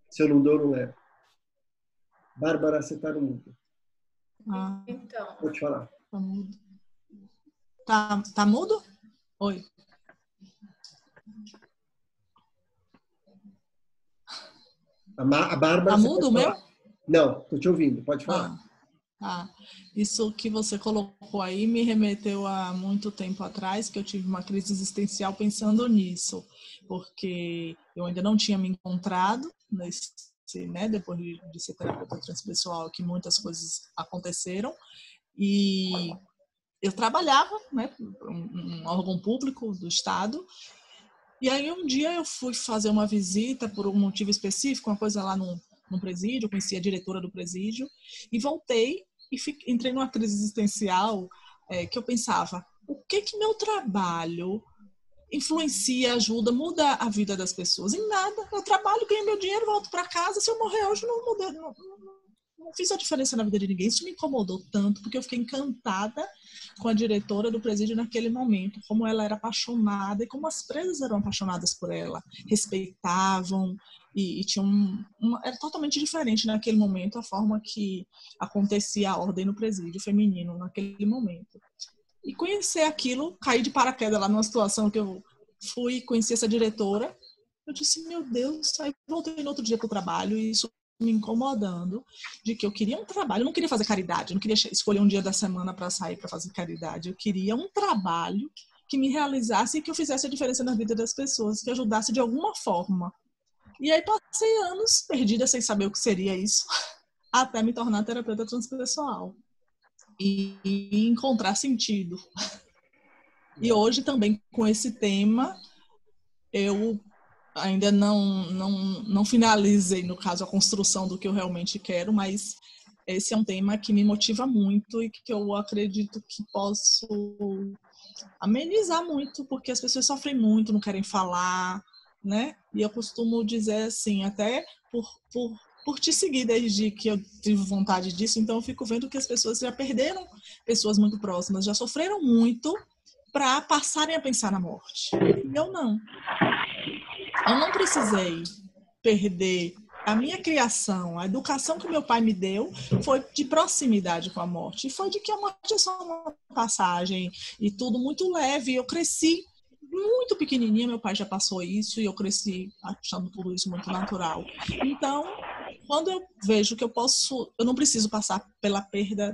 Se eu não dou, eu não levo. Bárbara, você está no mundo. Então. Vou te falar. Tá mudo. Tá mudo? Oi. A Bárbara... Tá mudo o meu? Não, estou te ouvindo. Pode falar. Isso que você colocou aí me remeteu a muito tempo atrás, que eu tive uma crise existencial pensando nisso, porque eu ainda não tinha me encontrado depois de ser terapeuta transpessoal, que muitas coisas aconteceram, e eu trabalhava, né, um órgão público do Estado, e aí um dia eu fui fazer uma visita por um motivo específico, uma coisa lá no presídio, eu conheci a diretora do presídio, e voltei e entrei numa crise existencial que eu pensava, o que meu trabalho influencia, ajuda, muda a vida das pessoas? Em nada. Eu trabalho, ganho meu dinheiro, volto para casa, se eu morrer hoje não mudei, não fiz a diferença na vida de ninguém. Isso me incomodou tanto, porque eu fiquei encantada com a diretora do presídio naquele momento, como ela era apaixonada e como as presas eram apaixonadas por ela, respeitavam e tinha era totalmente diferente naquele momento a forma que acontecia a ordem no presídio feminino naquele momento. E conhecer aquilo, caí de paraquedas lá numa situação que eu fui conhecer essa diretora, eu disse, meu Deus, aí voltei no outro dia para o trabalho e isso me incomodando, de que eu queria um trabalho, eu não queria fazer caridade, eu não queria escolher um dia da semana para sair para fazer caridade, eu queria um trabalho que me realizasse e que eu fizesse a diferença na vida das pessoas, que ajudasse de alguma forma. E aí passei anos perdida sem saber o que seria isso, até me tornar terapeuta transpessoal e encontrar sentido. E hoje também com esse tema, eu ainda não finalizei, no caso, a construção do que eu realmente quero, mas esse é um tema que me motiva muito e que eu acredito que posso amenizar muito, porque as pessoas sofrem muito, não querem falar, né? E eu costumo dizer assim, até por te seguir desde que eu tive vontade disso, então eu fico vendo que as pessoas já perderam pessoas muito próximas, já sofreram muito para passarem a pensar na morte. E eu não. Eu não precisei perder a minha criação, a educação que meu pai me deu foi de proximidade com a morte. E foi de que a morte é só uma passagem e tudo muito leve. Eu cresci muito pequenininha, meu pai já passou isso e eu cresci achando tudo isso muito natural. Então, quando eu vejo que eu não preciso passar pela perda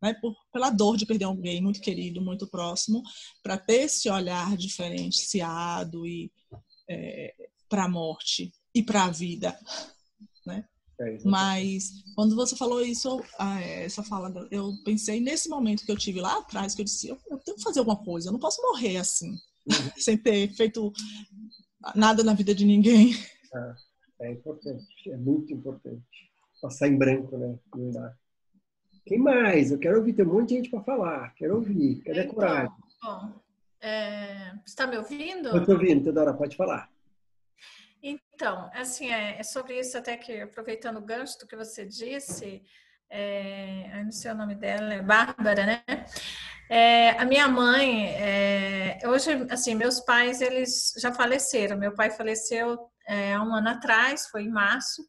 né, pela dor de perder alguém muito querido, muito próximo, para ter esse olhar diferenciado e para a morte e para a vida, né? Mas quando você falou isso, essa fala, eu pensei nesse momento que eu tive lá atrás, que eu disse, eu tenho que fazer alguma coisa, eu não posso morrer assim, sem ter feito nada na vida de ninguém. É importante, é muito importante. Passar em branco, né? Não dá. Quem mais? Eu quero ouvir, tem um monte de gente para falar, quero ouvir, cadê a coragem? Bom, você está me ouvindo? Eu estou ouvindo, Teodora, pode falar. Então, assim, é sobre isso até que, aproveitando o gancho do que você disse, eu não sei o nome dela, é Bárbara, né? A minha mãe, hoje, assim, meus pais, eles já faleceram. Meu pai faleceu há um ano atrás, foi em março,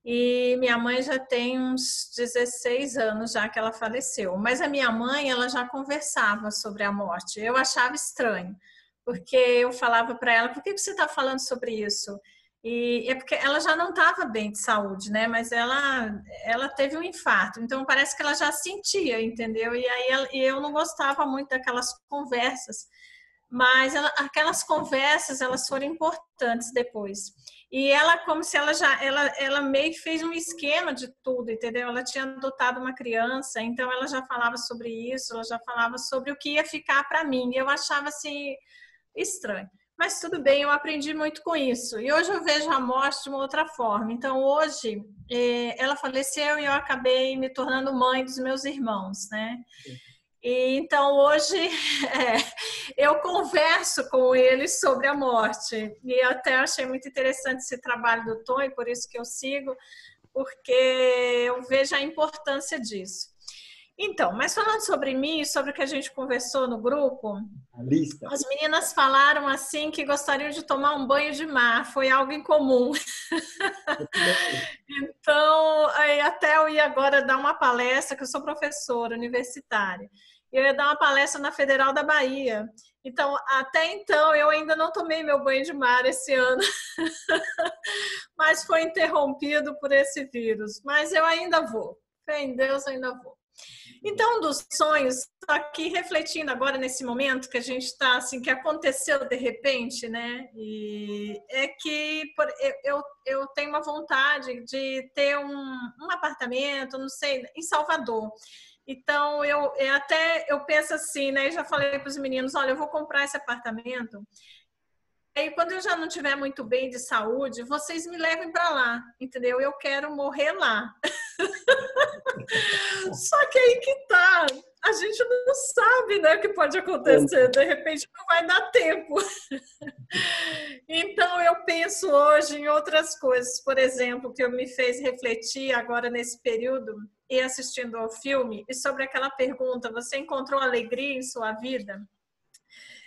e minha mãe já tem uns 16 anos já que ela faleceu. Mas a minha mãe, ela já conversava sobre a morte. Eu achava estranho, porque eu falava para ela, por que você está falando sobre isso? E é porque ela já não estava bem de saúde, né? Mas ela teve um infarto, então parece que ela já sentia, entendeu? E aí eu não gostava muito daquelas conversas, mas aquelas conversas, elas foram importantes depois. E ela, como se ela meio que fez um esquema de tudo, entendeu? Ela tinha adotado uma criança, então ela já falava sobre isso, ela já falava sobre o que ia ficar para mim. Eu achava assim estranho. Mas tudo bem, eu aprendi muito com isso. E hoje eu vejo a morte de uma outra forma. Então, hoje, ela faleceu e eu acabei me tornando mãe dos meus irmãos, né? E, então, hoje, eu converso com eles sobre a morte. E até achei muito interessante esse trabalho do Tom, e por isso que eu sigo, porque eu vejo a importância disso. Então, mas falando sobre mim, sobre o que a gente conversou no grupo, as meninas falaram assim que gostariam de tomar um banho de mar, foi algo em comum. Então, até eu ia agora dar uma palestra, que eu sou professora universitária, eu ia dar uma palestra na Federal da Bahia. Então, até então, eu ainda não tomei meu banho de mar esse ano, mas foi interrompido por esse vírus. Mas eu ainda vou, fé em Deus, ainda vou. Então, um dos sonhos, aqui refletindo agora nesse momento que a gente está, assim, que aconteceu de repente, né? E é que eu tenho uma vontade de ter um apartamento, não sei, em Salvador. Então, eu penso assim, né? Eu já falei para os meninos, olha, eu vou comprar esse apartamento. E quando eu já não estiver muito bem de saúde, vocês me levem para lá, entendeu? Eu quero morrer lá. Só que aí que tá, a gente não sabe, né, o que pode acontecer, de repente não vai dar tempo. Então eu penso hoje em outras coisas, por exemplo, que me fez refletir agora nesse período e assistindo ao filme, e sobre aquela pergunta, você encontrou alegria em sua vida?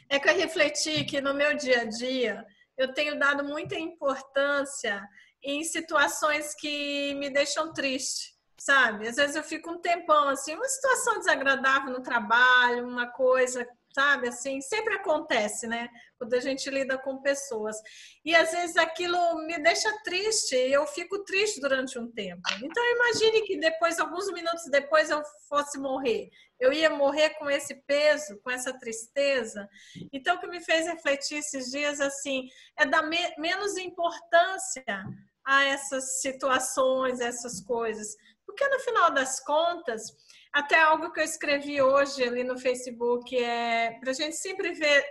É que eu refleti que no meu dia a dia eu tenho dado muita importância em situações que me deixam triste. Sabe? Às vezes eu fico um tempão assim, uma situação desagradável no trabalho, uma coisa, sabe? Assim, sempre acontece, né? Quando a gente lida com pessoas. E às vezes aquilo me deixa triste, eu fico triste durante um tempo. Então imagine que depois, alguns minutos depois, eu fosse morrer. Eu ia morrer com esse peso, com essa tristeza. Então o que me fez refletir esses dias, assim, é dar menos importância a essas situações, essas coisas. Porque no final das contas, até algo que eu escrevi hoje ali no Facebook, para a gente sempre ver,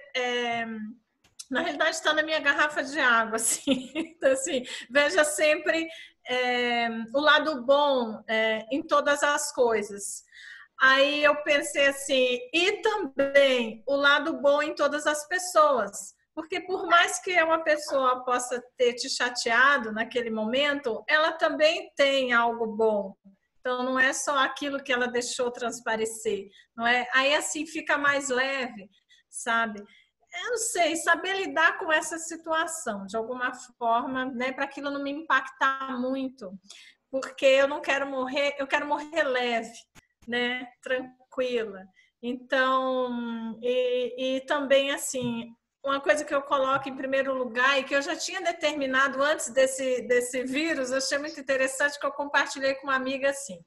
na realidade está na minha garrafa de água, assim, então, assim, veja sempre o lado bom em todas as coisas. Aí eu pensei assim, e também o lado bom em todas as pessoas. Porque por mais que uma pessoa possa ter te chateado naquele momento, ela também tem algo bom. Então, não é só aquilo que ela deixou transparecer, não é? Aí, assim, fica mais leve, sabe? Eu não sei, saber lidar com essa situação, de alguma forma, né? Para aquilo não me impactar muito. Porque eu não quero morrer, eu quero morrer leve, né? Tranquila. Então, e também, assim, uma coisa que eu coloco em primeiro lugar e que eu já tinha determinado antes desse vírus, eu achei muito interessante, que eu compartilhei com uma amiga assim: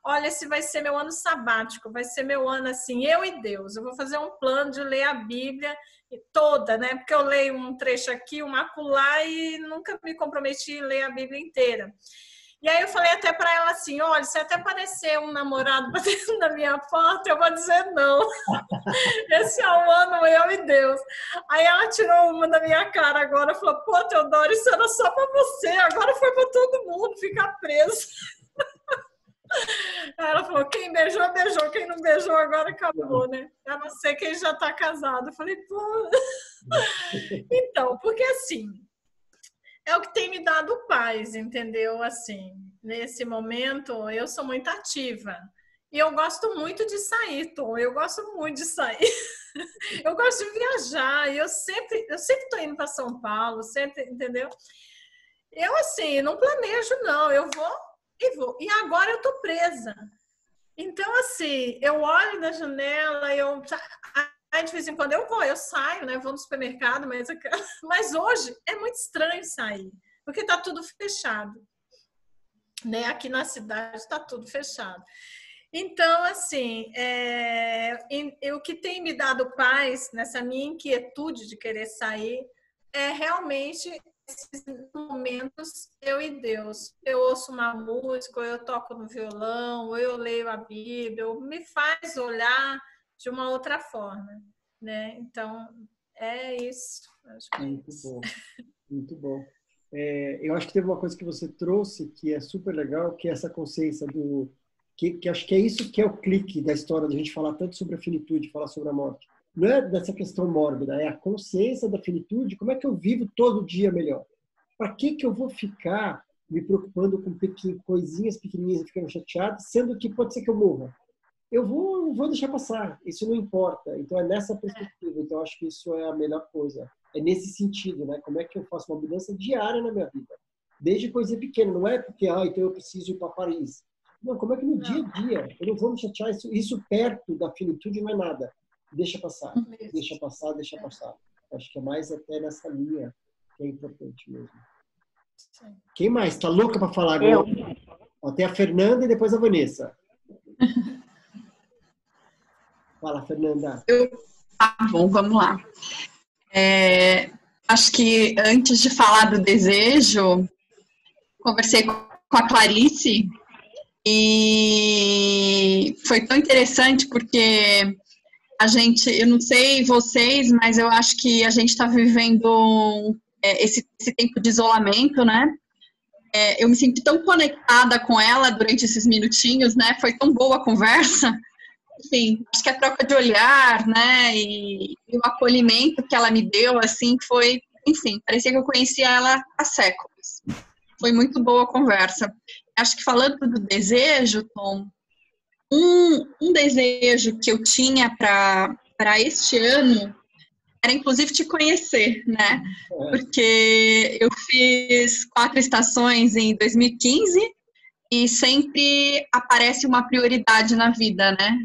olha, esse vai ser meu ano sabático, vai ser meu ano assim, eu e Deus. Eu vou fazer um plano de ler a Bíblia toda, né? Porque eu leio um trecho aqui, um acolá, e nunca me comprometi em ler a Bíblia inteira. E aí eu falei até para ela assim: olha, se até aparecer um namorado batendo na minha porta, eu vou dizer não. Esse é o ano eu e Deus. Aí ela tirou uma da minha cara agora, falou: pô, Teodoro, isso era só para você, agora foi para todo mundo ficar preso. Aí ela falou: quem beijou, beijou, quem não beijou, agora acabou, né? Eu não sei quem já tá casado. Eu falei: pô. Então, porque assim, é o que tem me dado paz, entendeu? Assim, nesse momento, eu sou muito ativa. E eu gosto muito de sair, Tom. Eu gosto muito de sair. Eu gosto de viajar. Eu sempre tô indo para São Paulo, sempre, entendeu? Eu, assim, não planejo, não. Eu vou e vou. E agora eu tô presa. Então, assim, eu olho da janela, aí de vez em quando eu saio, né? Vou no supermercado, mas hoje é muito estranho sair, porque tá tudo fechado, né? Aqui na cidade tá tudo fechado. Então, assim, o que tem me dado paz nessa minha inquietude de querer sair é realmente esses momentos eu e Deus. Eu ouço uma música, ou eu toco no violão, ou eu leio a Bíblia, ou me faz olhar de uma outra forma, né? Então, é isso. Acho que muito é isso. bom, muito bom. Eu acho que teve uma coisa que você trouxe que é super legal, que é essa consciência que acho que é isso que é o clique da história da gente falar tanto sobre a finitude, falar sobre a morte. Não é dessa questão mórbida, é a consciência da finitude. Como é que eu vivo todo dia melhor? Para que eu vou ficar me preocupando com coisinhas pequenininhas e ficando chateado, sendo que pode ser que eu morra? Eu vou deixar passar, isso não importa. Então é nessa perspectiva. Então acho que isso é a melhor coisa. É nesse sentido, né? Como é que eu faço uma mudança diária na minha vida? Desde coisa pequena, não é porque então eu preciso ir para Paris. Não, como é que no dia a dia eu não vou me chatear? Isso perto da finitude não é nada. Deixa passar, deixa passar, deixa passar. Acho que é mais até nessa linha que é importante mesmo. Sim. Quem mais? Tá louca para falar agora? Tem a Fernanda e depois a Vanessa. Fala, Fernanda. Bom, vamos lá. Acho que antes de falar do desejo, conversei com a Clarice e foi tão interessante porque eu não sei vocês, mas eu acho que a gente está vivendo esse tempo de isolamento, né? Eu me senti tão conectada com ela durante esses minutinhos, né? Foi tão boa a conversa. Enfim, acho que a troca de olhar, né? E o acolhimento que ela me deu, assim, foi... Enfim, parecia que eu conhecia ela há séculos. Foi muito boa a conversa. Acho que falando do desejo, Tom, um desejo que eu tinha para este ano era, inclusive, te conhecer, né? Porque eu fiz 4 estações em 2015 e sempre aparece uma prioridade na vida, né?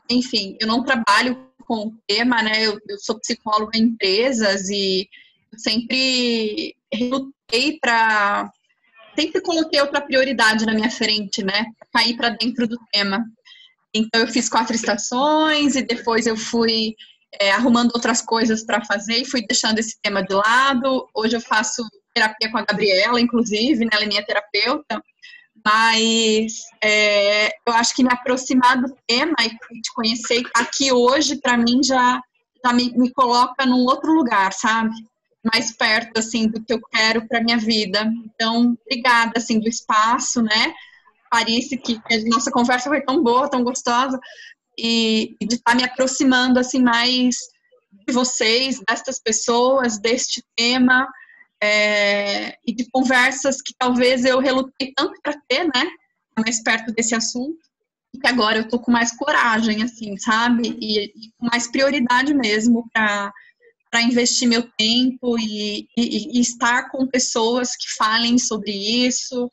Enfim, eu não trabalho com o tema, né? Eu sou psicóloga em empresas e eu sempre relutei sempre coloquei outra prioridade na minha frente, né? Para cair para dentro do tema. Então, eu fiz 4 estações e depois eu fui arrumando outras coisas para fazer e fui deixando esse tema de lado. Hoje eu faço terapia com a Gabriela, inclusive, né? Ela é minha terapeuta. Mas eu acho que me aproximar do tema e te conhecer aqui hoje, para mim, já me coloca num outro lugar, sabe? Mais perto, assim, do que eu quero para minha vida. Então, obrigada, assim, do espaço, né? Clarice, que a nossa conversa foi tão boa, tão gostosa, e de estar me aproximando, assim, mais de vocês, destas pessoas, deste tema, e de conversas que talvez eu relutei tanto para ter, né? Mais perto desse assunto, e que agora eu tô com mais coragem, assim, sabe? E com mais prioridade mesmo para investir meu tempo e estar com pessoas que falem sobre isso,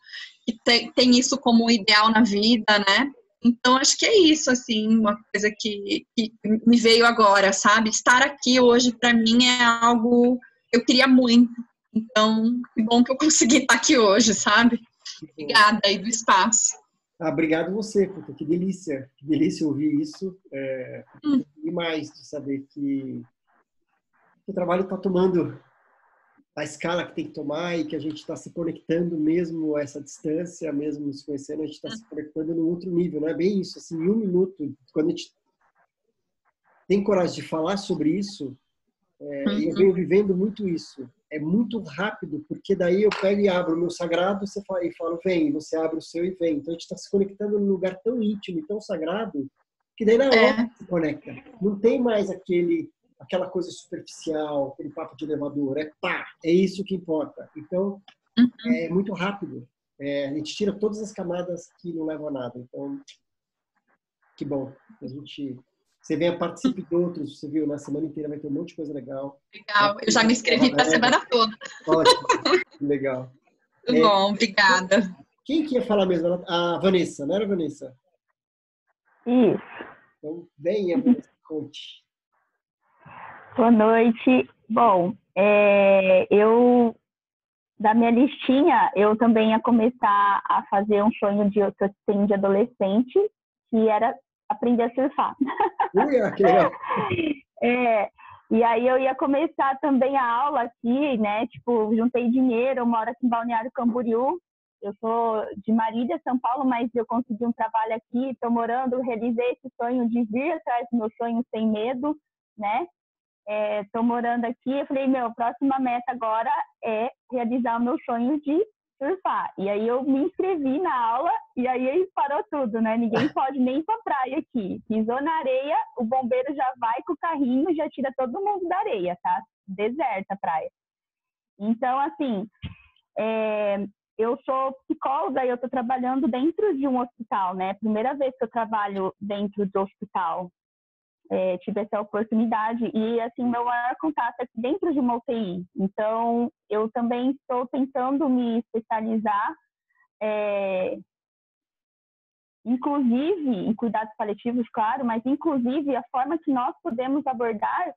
que tem isso como ideal na vida, né? Então, acho que é isso, assim, uma coisa que me veio agora, sabe? Estar aqui hoje, para mim, é algo que eu queria muito. Então, que bom que eu consegui estar aqui hoje, sabe? Obrigada aí do espaço. Obrigado você, puta, que delícia ouvir isso. Demais de saber que o trabalho está tomando a escala que tem que tomar e que a gente está se conectando mesmo a essa distância, mesmo se conhecendo, a gente está se conectando num outro nível, não é bem isso? Assim, em 1 minuto, quando a gente tem coragem de falar sobre isso, e eu venho vivendo muito isso, é muito rápido, porque daí eu pego e abro o meu sagrado e falo, vem, você abre o seu e vem. Então a gente está se conectando num lugar tão íntimo e tão sagrado, que daí na hora se conecta. Não tem mais aquela coisa superficial, aquele papo de elevador, é isso que importa. Então, é muito rápido. A gente tira todas as camadas que não levam a nada. Então, que bom. Você vem a participar de outros, você viu, na semana inteira vai ter um monte de coisa legal. Legal, eu já me inscrevi para a semana toda. Ótimo, legal. Muito bom, obrigada. Quem que ia falar mesmo? A Vanessa, não era a Vanessa? Isso. Então, venha, Vanessa, conte. Boa noite. Bom, da minha listinha, eu também ia começar a fazer um sonho que eu tenho de adolescente, que era aprender a surfar. Que legal. E aí eu ia começar também a aula aqui, né? Tipo, juntei dinheiro, eu moro aqui em Balneário Camboriú. Eu sou de Marília, São Paulo, mas eu consegui um trabalho aqui, estou morando, realizei esse sonho de vir atrás do meu sonho sem medo, né? Estou morando aqui, eu falei, a próxima meta agora é realizar o meu sonho de surfar. E aí eu me inscrevi na aula e aí parou tudo, né? Ninguém pode nem ir pra praia aqui. Pisou na areia, o bombeiro já vai com o carrinho, já tira todo mundo da areia, tá? Deserta a praia. Então, assim, eu sou psicóloga e eu estou trabalhando dentro de um hospital, né? Primeira vez que eu trabalho dentro do hospital. Tive essa oportunidade e, assim, meu maior contato é dentro de uma UTI. Então, eu também estou tentando me especializar, inclusive em cuidados paliativos, claro, mas inclusive a forma que nós podemos abordar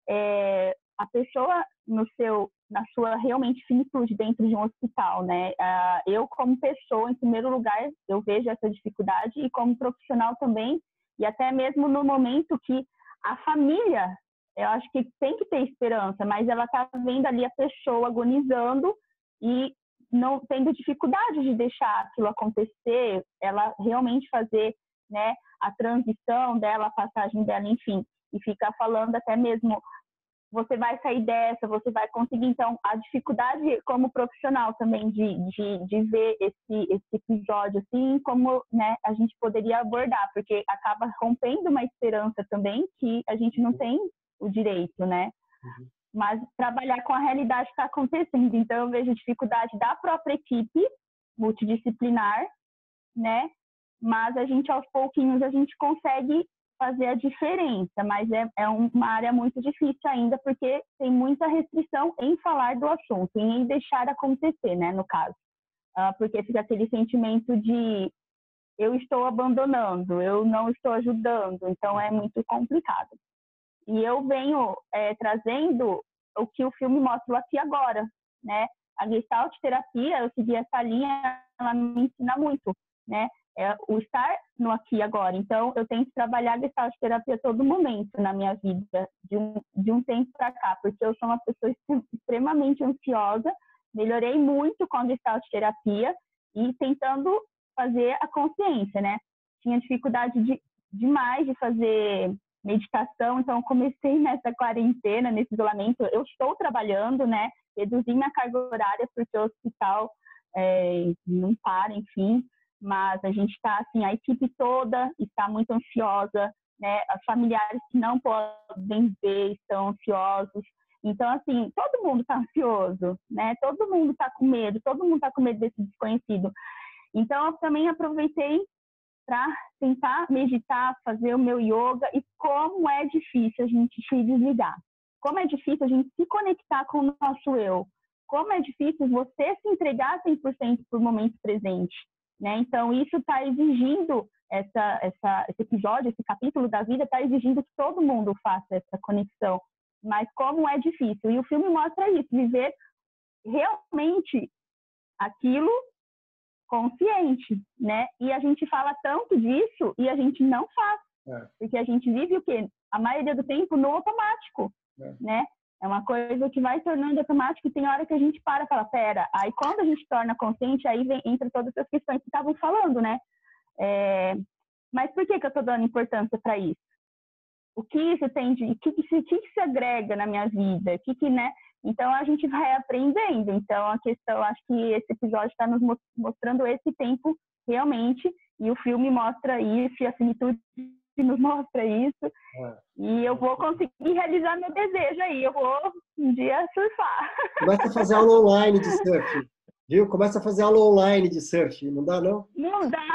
a pessoa na sua realmente finitude dentro de um hospital, né? Eu, como pessoa, em primeiro lugar, eu vejo essa dificuldade e como profissional também. E até mesmo no momento que a família, eu acho que tem que ter esperança, mas ela está vendo ali a pessoa agonizando e não tendo dificuldade de deixar aquilo acontecer, ela realmente fazer, né, a transição dela, a passagem dela, enfim, e ficar falando até mesmo, você vai sair dessa, você vai conseguir. Então, a dificuldade como profissional também de ver esse episódio, assim, como, né, a gente poderia abordar, porque acaba rompendo uma esperança também que a gente não tem o direito, né? Mas trabalhar com a realidade que está acontecendo. Então, eu vejo dificuldade da própria equipe multidisciplinar, né? Mas a gente, aos pouquinhos, a gente consegue fazer a diferença, mas é uma área muito difícil ainda, porque tem muita restrição em falar do assunto, em deixar acontecer, né, no caso. Porque fica aquele sentimento de eu estou abandonando, eu não estou ajudando, então é muito complicado. E eu venho trazendo o que o filme mostra aqui agora, né? A Gestalt terapia, eu segui essa linha, ela me ensina muito, né? O estar no aqui e agora. Então, eu tenho que trabalhar a Gestalt terapia a todo momento na minha vida, de um tempo para cá, porque eu sou uma pessoa extremamente ansiosa, melhorei muito com a Gestalt terapia e tentando fazer a consciência, né? Tinha dificuldade demais de fazer meditação, então eu comecei nessa quarentena, nesse isolamento, eu estou trabalhando, né? Reduzi minha carga horária porque o hospital não para, enfim, mas a gente está, assim, a equipe toda está muito ansiosa, né? Os familiares que não podem ver estão ansiosos. Então, assim, todo mundo está ansioso, né? Todo mundo está com medo desse desconhecido. Então, eu também aproveitei para tentar meditar, fazer o meu yoga, e como é difícil a gente se desligar. Como é difícil a gente se conectar com o nosso eu. Como é difícil você se entregar 100% por momento presente. né? Então, isso está exigindo, esse episódio, esse capítulo da vida está exigindo que todo mundo faça essa conexão. Mas como é difícil. E o filme mostra isso, viver realmente aquilo consciente, né? E a gente fala tanto disso e a gente não faz. Porque a gente vive o quê? A maioria do tempo no automático, né? É uma coisa que vai tornando automático e tem hora que a gente para e fala, pera, aí quando a gente torna consciente, aí entra todas as questões que estavam falando, né? Mas por que eu estou dando importância para isso? O que isso tem o que se agrega na minha vida? Né? Então, a gente vai aprendendo. Então, a questão, acho que esse episódio está nos mostrando esse tempo realmente, e o filme mostra isso, e a finitude nos mostra isso, e eu vou conseguir realizar meu desejo aí, eu vou um dia surfar. Começa a fazer aula online de surf, viu? Começa a fazer aula online de surf, não dá, não? Não dá.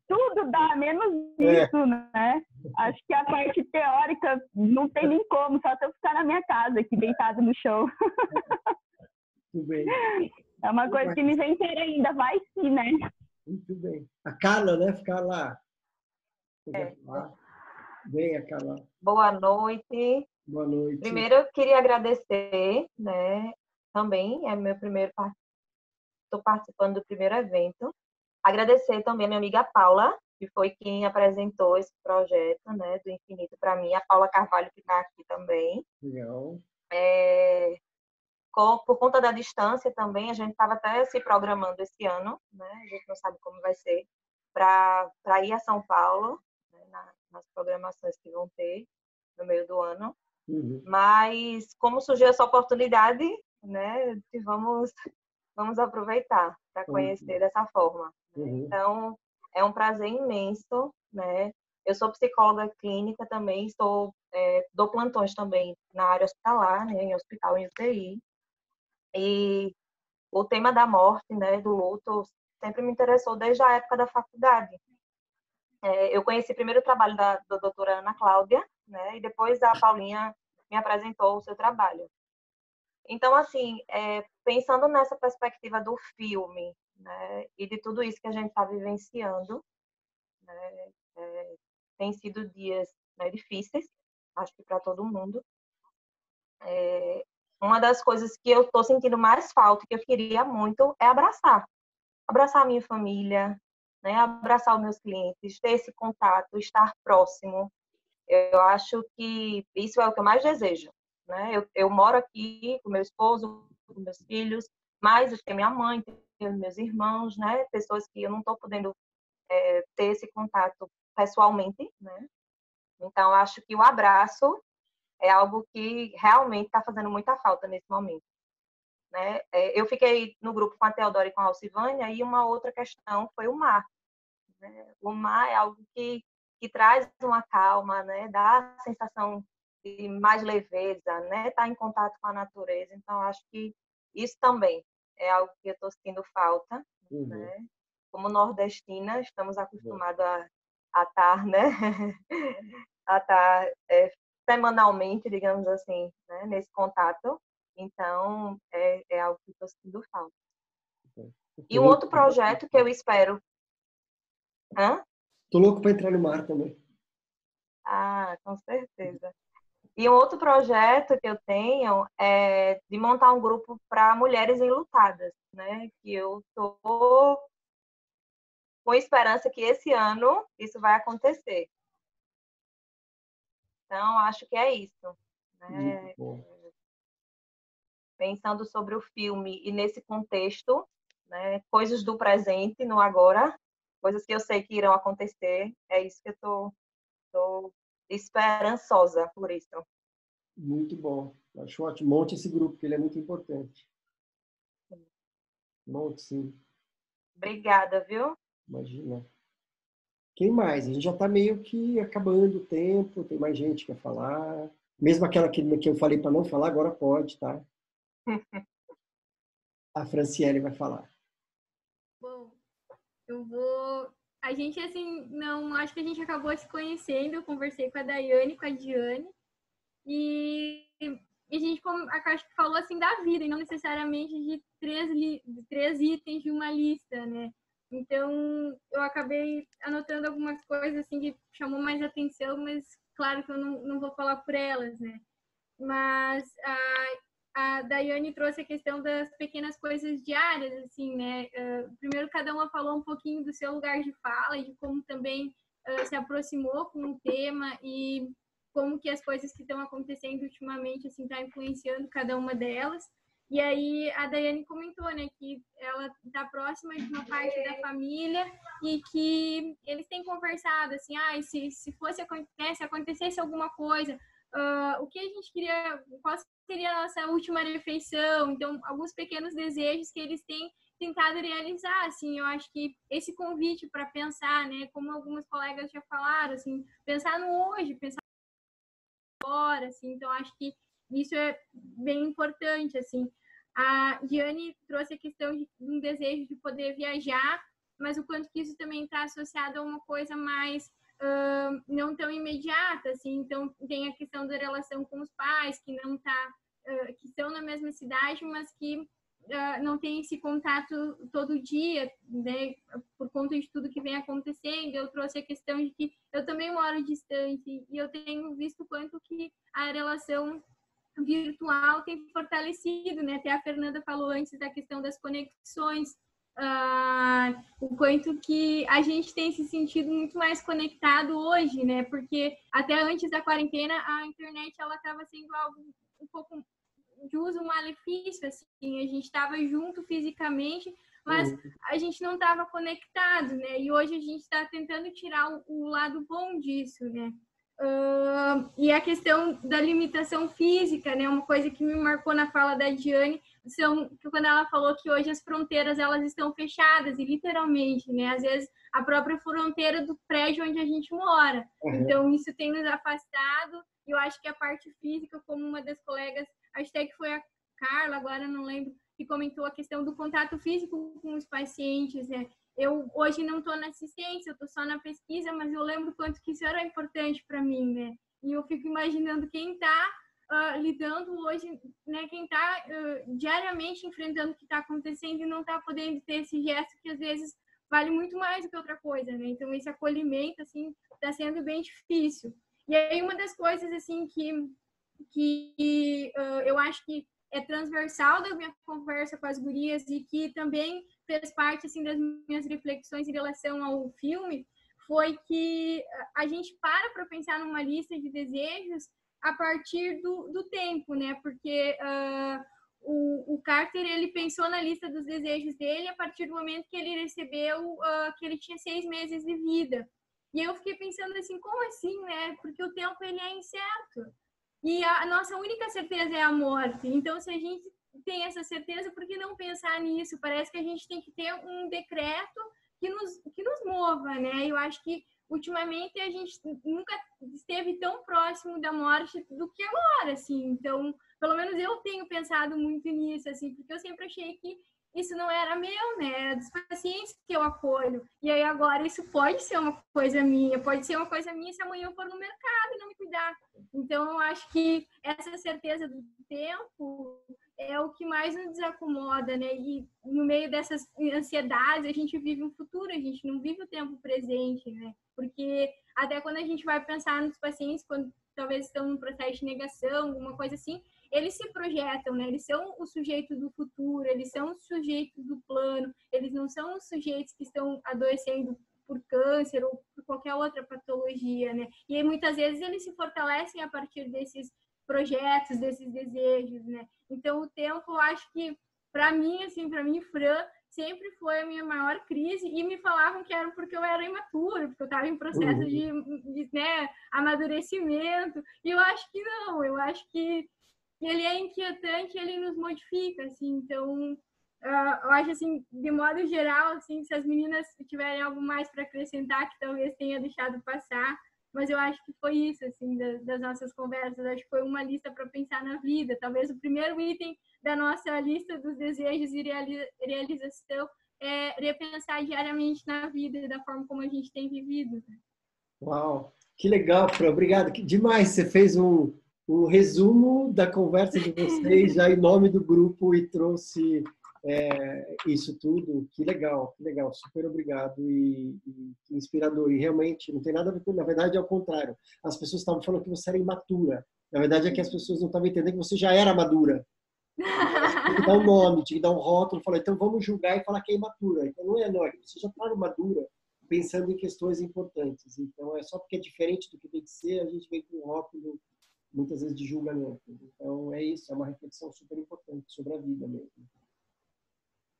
Tudo dá, menos isso, né? Acho que a parte teórica não tem nem como, só se eu ficar na minha casa aqui, deitado no chão. Muito bem. É uma coisa que me vem ter ainda, vai sim, né? Muito bem. A Carla, né? Ficar lá. Bem, a Carla. Boa noite. Boa noite. Primeiro, eu queria agradecer, né? Também é meu primeiro, estou participando do primeiro evento. Agradecer também a minha amiga Paula, que foi quem apresentou esse projeto, né, do Infinito para mim, a Paula Carvalho, que está aqui também. Legal. Por conta da distância também, a gente estava até se programando esse ano, né, a gente não sabe como vai ser, para ir a São Paulo, né, nas programações que vão ter no meio do ano. Mas, como surgiu essa oportunidade, né, vamos aproveitar para conhecer dessa forma. Né? Então, é um prazer imenso, né? Eu sou psicóloga clínica também, dou plantões também na área hospitalar, né? Em hospital em UTI. E o tema da morte, né, do luto, sempre me interessou desde a época da faculdade. Eu conheci primeiro o trabalho da doutora Ana Cláudia, né? E depois a Paulinha me apresentou o seu trabalho. Então, assim, pensando nessa perspectiva do filme, né, e de tudo isso que a gente está vivenciando, né, tem sido dias, né, difíceis, acho que para todo mundo. Uma das coisas que eu estou sentindo mais falta, que eu queria muito, é abraçar a minha família, né, abraçar os meus clientes, ter esse contato, estar próximo. Eu acho que isso é o que eu mais desejo. Né? Eu moro aqui com meu esposo, com meus filhos, mas eu tenho minha mãe, tenho meus irmãos, né? Pessoas que eu não estou podendo ter esse contato pessoalmente, né? Então, acho que o abraço é algo que realmente está fazendo muita falta nesse momento. Né? Eu fiquei no grupo com a Teodora e com a Alcivânia, e uma outra questão foi o mar. Né? O mar é algo que traz uma calma, né? Dá a sensação de mais leveza, né? Estar em contato com a natureza. Então, acho que isso também é algo que eu estou sentindo falta. Né? Como nordestina, estamos acostumados a estar, né? a estar semanalmente, digamos assim, né? Nesse contato. Então, é algo que eu estou sentindo falta. E um outro projeto que eu espero... Tô louco para entrar no mar também. Ah, com certeza. E um outro projeto que eu tenho é de montar um grupo para mulheres enlutadas, né? Que eu tô com esperança que esse ano isso vai acontecer. Então, acho que é isso. Né? Pensando sobre o filme e nesse contexto, né? Coisas do presente, no agora, coisas que eu sei que irão acontecer, é isso que eu tô esperançosa por isso. Muito bom. Acho ótimo. Monte esse grupo, que ele é muito importante. Monte, sim. Obrigada, viu? Imagina. Quem mais? A gente já está meio que acabando o tempo, tem mais gente que quer falar. Mesmo aquela que eu falei para não falar, agora pode, tá? A Franciele vai falar. Bom, eu vou... A gente, assim, não... Acho que a gente acabou se conhecendo. Eu conversei com a Daiane, com a Diane. E E a gente, como a Kátia falou, assim, da vida, e não necessariamente de 3 itens de uma lista, né? Então, eu acabei anotando algumas coisas, assim, que chamou mais atenção, mas claro que eu não vou falar por elas, né? Mas a Daiane trouxe a questão das pequenas coisas diárias, assim, né? Primeiro, cada uma falou um pouquinho do seu lugar de fala e de como também se aproximou com o tema e como que as coisas que estão acontecendo ultimamente, assim, tá influenciando cada uma delas. E aí a Daiane comentou, né, que ela está próxima de uma parte da família e que eles têm conversado, assim, se acontecesse alguma coisa, o que a gente queria, qual seria a nossa última refeição? Então, alguns pequenos desejos que eles têm tentado realizar, assim, eu acho que esse convite para pensar, né, como algumas colegas já falaram, assim, pensar no hoje, pensar agora, assim, então acho que isso é bem importante, assim. A Diane trouxe a questão de um desejo de poder viajar, mas o quanto que isso também está associado a uma coisa mais não tão imediata, assim. Então tem a questão da relação com os pais que não que estão na mesma cidade, mas que não tem esse contato todo dia, né, por conta de tudo que vem acontecendo. Eu trouxe a questão de que eu também moro distante e eu tenho visto quanto que a relação virtual tem fortalecido, né? Até a Fernanda falou antes da questão das conexões, o quanto que a gente tem se sentido muito mais conectado hoje, né? Porque até antes da quarentena a internet ela estava sendo algo um pouco de uso malefício, assim, a gente estava junto fisicamente, mas a gente não estava conectado, né? E hoje a gente está tentando tirar o lado bom disso, né? E a questão da limitação física, né? Uma coisa que me marcou na fala da Diane, quando ela falou que hoje as fronteiras elas estão fechadas, e literalmente, né? Às vezes a própria fronteira do prédio onde a gente mora. Então isso tem nos afastado. Eu acho que a parte física, como uma das colegas, acho até que foi a Carla, agora não lembro, que comentou a questão do contato físico com os pacientes, né? Eu hoje não estou na assistência, eu estou só na pesquisa, mas eu lembro quanto que isso era importante para mim, né? E eu fico imaginando quem está lidando hoje, né? Quem está diariamente enfrentando o que está acontecendo e não está podendo ter esse gesto que às vezes vale muito mais do que outra coisa, né? Então esse acolhimento, assim, está sendo bem difícil. E aí uma das coisas, assim, que eu acho que é transversal da minha conversa com as gurias e que também fez parte, assim, das minhas reflexões em relação ao filme, foi que a gente para pensar numa lista de desejos a partir do tempo, né? Porque o Carter, ele pensou na lista dos desejos dele a partir do momento que ele recebeu que ele tinha 6 meses de vida. E eu fiquei pensando assim, como assim, né? Porque o tempo, ele é incerto. E a nossa única certeza é a morte. Então, se a gente tem essa certeza, por que não pensar nisso? Parece que a gente tem que ter um decreto que nos mova, né? Eu acho que, ultimamente, a gente nunca esteve tão próximo da morte do que agora, assim. Então, pelo menos eu tenho pensado muito nisso, assim, porque eu sempre achei que isso não era meu, né? Era dos pacientes que eu acolho. E aí agora isso pode ser uma coisa minha se amanhã eu for no mercado e não me cuidar. Então eu acho que essa certeza do tempo é o que mais nos desacomoda, né? E no meio dessas ansiedades a gente vive um futuro, a gente não vive o tempo presente, né? Porque até quando a gente vai pensar nos pacientes, quando talvez estão num processo de negação, alguma coisa assim, eles se projetam, né? Eles são o sujeito do futuro, eles são o sujeito do plano, eles não são os sujeitos que estão adoecendo por câncer ou por qualquer outra patologia, né? E aí, muitas vezes eles se fortalecem a partir desses projetos, desses desejos, né? Então, o tempo, eu acho que, para mim, Fran, sempre foi a minha maior crise, e me falavam que era porque eu era imatura, porque eu estava em processo de né, amadurecimento, e eu acho que não, eu acho que ele é inquietante, ele nos modifica, assim. Então, eu acho, assim, de modo geral, assim, se as meninas tiverem algo mais para acrescentar, que talvez tenha deixado passar, mas eu acho que foi isso, assim, das nossas conversas. Acho que foi uma lista para pensar na vida. Talvez o primeiro item da nossa lista dos desejos e realização é repensar diariamente na vida e da forma como a gente tem vivido. Uau, que legal, Fran. Obrigado. Demais, você fez um um resumo da conversa de vocês já em nome do grupo e trouxe isso tudo. Que legal, super obrigado e inspirador. E realmente não tem nada a ver com, na verdade é ao contrário. As pessoas estavam falando que você era imatura. Na verdade é que as pessoas não estavam entendendo que você já era madura. Tinha que dar um nome, tinha que dar um rótulo, falar, então vamos julgar e falar que é imatura. Então não é, você já está madura pensando em questões importantes. Então é só porque é diferente do que tem que ser, a gente vem com um rótulo muitas vezes de julgamento. Então é isso, é uma reflexão super importante sobre a vida mesmo.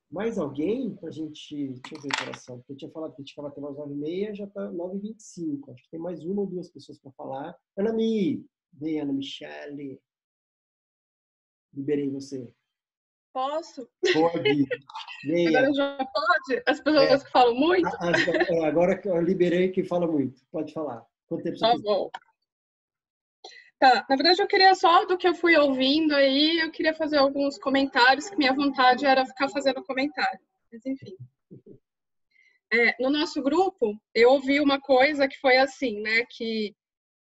Mais alguém para a gente... Deixa eu ver a oração, porque eu tinha falado que a gente ficava até mais 9h30, já está 9h25. Acho que tem mais uma ou duas pessoas para falar. Ana Michele. Liberei você. Posso? Pode. Agora já pode? As pessoas que falam muito? Agora que eu liberei quem fala muito. Pode falar. Quanto tempo você Tá bom. Tá, na verdade eu queria só do que eu fui ouvindo aí, eu queria fazer alguns comentários, que minha vontade era ficar fazendo comentário. Mas enfim. No nosso grupo, eu ouvi uma coisa que foi assim, né, que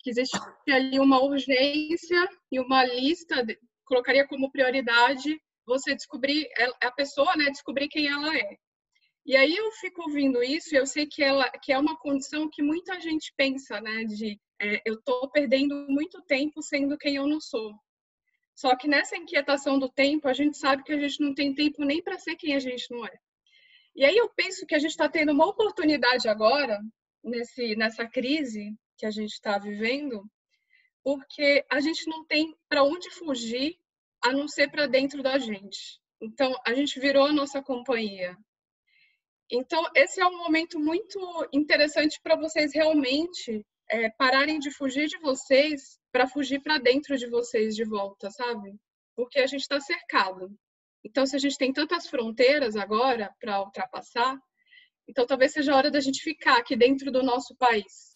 existia ali uma urgência e uma lista, colocaria como prioridade você descobrir, a pessoa, né, descobrir quem ela é. E aí eu fico ouvindo isso e eu sei que é uma condição que muita gente pensa, né, eu estou perdendo muito tempo sendo quem eu não sou. Só que nessa inquietação do tempo, a gente sabe que a gente não tem tempo nem para ser quem a gente não é. E aí eu penso que a gente está tendo uma oportunidade agora, nessa crise que a gente está vivendo, porque a gente não tem para onde fugir a não ser para dentro da gente. Então, a gente virou a nossa companhia. Então, esse é um momento muito interessante para vocês realmente pararem de fugir de vocês para fugir para dentro de vocês de volta, sabe? Porque a gente está cercado. Então, se a gente tem tantas fronteiras agora para ultrapassar, então talvez seja a hora da gente ficar aqui dentro do nosso país,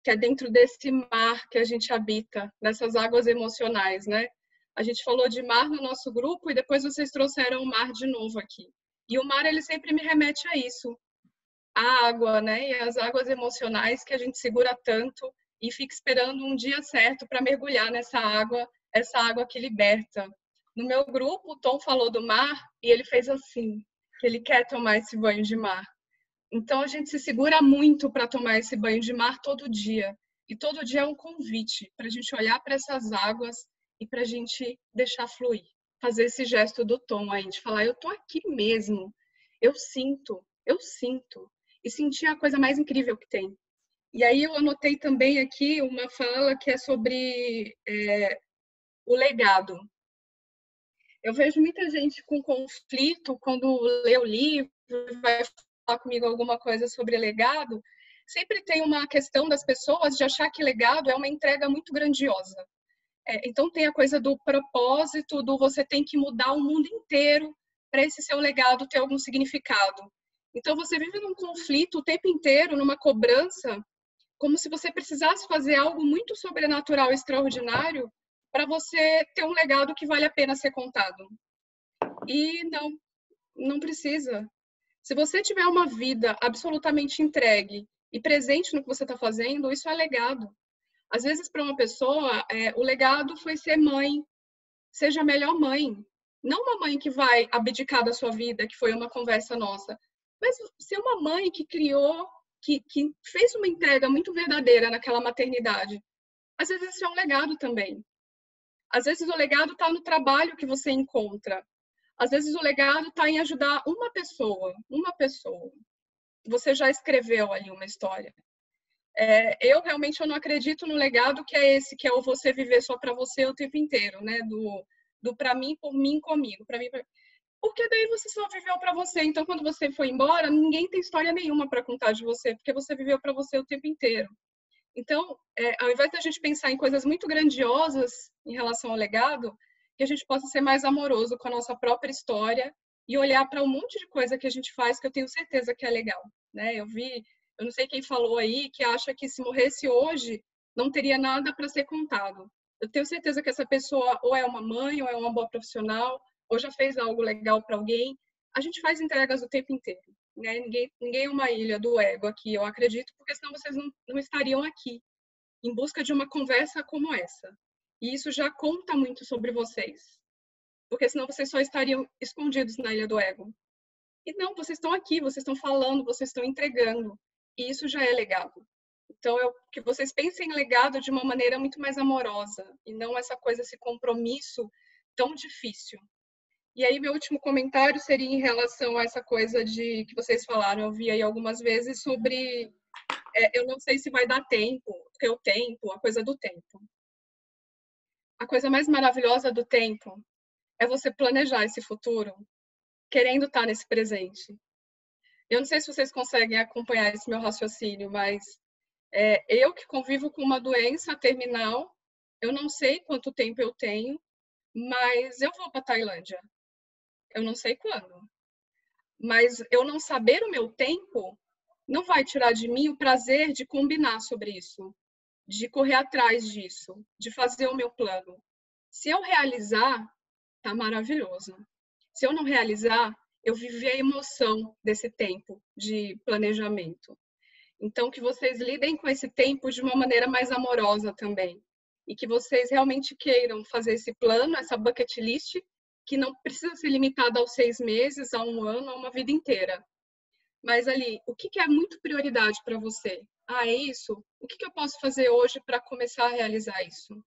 que é dentro desse mar que a gente habita, dessas águas emocionais, né? A gente falou de mar no nosso grupo e depois vocês trouxeram o mar de novo aqui. E o mar, ele sempre me remete a isso. A água, né? E as águas emocionais que a gente segura tanto e fica esperando um dia certo para mergulhar nessa água, essa água que liberta. No meu grupo, o Tom falou do mar e ele fez assim, que ele quer tomar esse banho de mar. Então, a gente se segura muito para tomar esse banho de mar todo dia. E todo dia é um convite para a gente olhar para essas águas e para a gente deixar fluir. Fazer esse gesto do Tom aí, de falar, eu tô aqui mesmo, eu sinto. E sentir a coisa mais incrível que tem. E aí eu anotei também aqui uma fala que é sobre o legado. Eu vejo muita gente com conflito quando lê o livro, vai falar comigo alguma coisa sobre legado, sempre tem uma questão das pessoas de achar que legado é uma entrega muito grandiosa. Então tem a coisa do propósito, do você tem que mudar o mundo inteiro para esse seu legado ter algum significado. Então você vive num conflito o tempo inteiro, numa cobrança, como se você precisasse fazer algo muito sobrenatural, extraordinário, para você ter um legado que vale a pena ser contado. E não precisa. Se você tiver uma vida absolutamente entregue e presente no que você está fazendo, isso é legado. Às vezes, para uma pessoa, o legado foi ser mãe. Seja a melhor mãe. Não uma mãe que vai abdicar da sua vida, que foi uma conversa nossa, mas ser uma mãe que criou, que fez uma entrega muito verdadeira naquela maternidade. Às vezes isso é um legado também. Às vezes o legado está no trabalho que você encontra. Às vezes o legado está em ajudar uma pessoa. Você já escreveu ali uma história. Eu realmente não acredito no legado que é esse, que é o você viver só para você o tempo inteiro, né? Do para mim, por mim, comigo. Porque daí você só viveu para você. Então, quando você foi embora, ninguém tem história nenhuma para contar de você, porque você viveu para você o tempo inteiro. Então, ao invés da gente pensar em coisas muito grandiosas em relação ao legado, que a gente possa ser mais amoroso com a nossa própria história e olhar para um monte de coisa que a gente faz que eu tenho certeza que é legal, né? Eu não sei quem falou aí, que acha que se morresse hoje, não teria nada para ser contado. Eu tenho certeza que essa pessoa ou é uma mãe, ou é uma boa profissional, ou já fez algo legal para alguém. A gente faz entregas o tempo inteiro, né? Ninguém é uma ilha do ego aqui, eu acredito, porque senão vocês não estariam aqui, em busca de uma conversa como essa. E isso já conta muito sobre vocês. Porque senão vocês só estariam escondidos na ilha do ego. E não, vocês estão aqui, vocês estão falando, vocês estão entregando. E isso já é legado. Então, que vocês pensem em legado de uma maneira muito mais amorosa. E não essa coisa, esse compromisso tão difícil. E aí, meu último comentário seria em relação a essa coisa de que vocês falaram, eu vi aí algumas vezes sobre... eu não sei se vai dar tempo, porque o tempo, a coisa do tempo. A coisa mais maravilhosa do tempo é você planejar esse futuro, querendo estar nesse presente. Eu não sei se vocês conseguem acompanhar esse meu raciocínio, mas eu que convivo com uma doença terminal, eu não sei quanto tempo eu tenho, mas eu vou para a Tailândia. Eu não sei quando. Mas eu não saber o meu tempo não vai tirar de mim o prazer de combinar sobre isso, de correr atrás disso, de fazer o meu plano. Se eu realizar, tá maravilhoso. Se eu não realizar, eu vivi a emoção desse tempo de planejamento. Então, que vocês lidem com esse tempo de uma maneira mais amorosa também. E que vocês realmente queiram fazer esse plano, essa bucket list, que não precisa ser limitada aos 6 meses, a 1 ano, a uma vida inteira. Mas ali, o que é muito prioridade para você? É isso? O que eu posso fazer hoje para começar a realizar isso?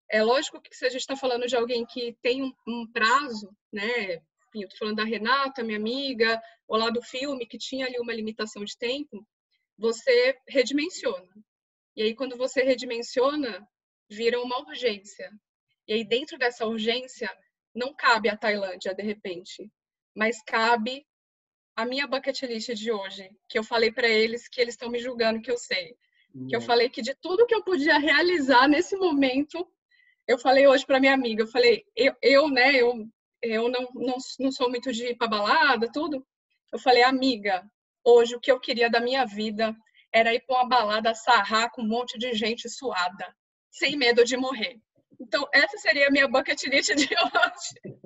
É lógico que se a gente está falando de alguém que tem um prazo, né? Enfim, eu estou falando da Renata, minha amiga, ou lá do filme, que tinha ali uma limitação de tempo, você redimensiona. E aí, quando você redimensiona, vira uma urgência. E aí, dentro dessa urgência, não cabe a Tailândia, de repente, mas cabe a minha bucket list de hoje, que eu falei para eles que eles estão me julgando que eu sei. Que eu falei que de tudo que eu podia realizar nesse momento, eu falei hoje para minha amiga, eu falei, eu não sou muito de ir pra balada, tudo. Eu falei, amiga, hoje o que eu queria da minha vida era ir pra uma balada sarrar com um monte de gente suada, sem medo de morrer. Então, essa seria a minha bucket list de hoje.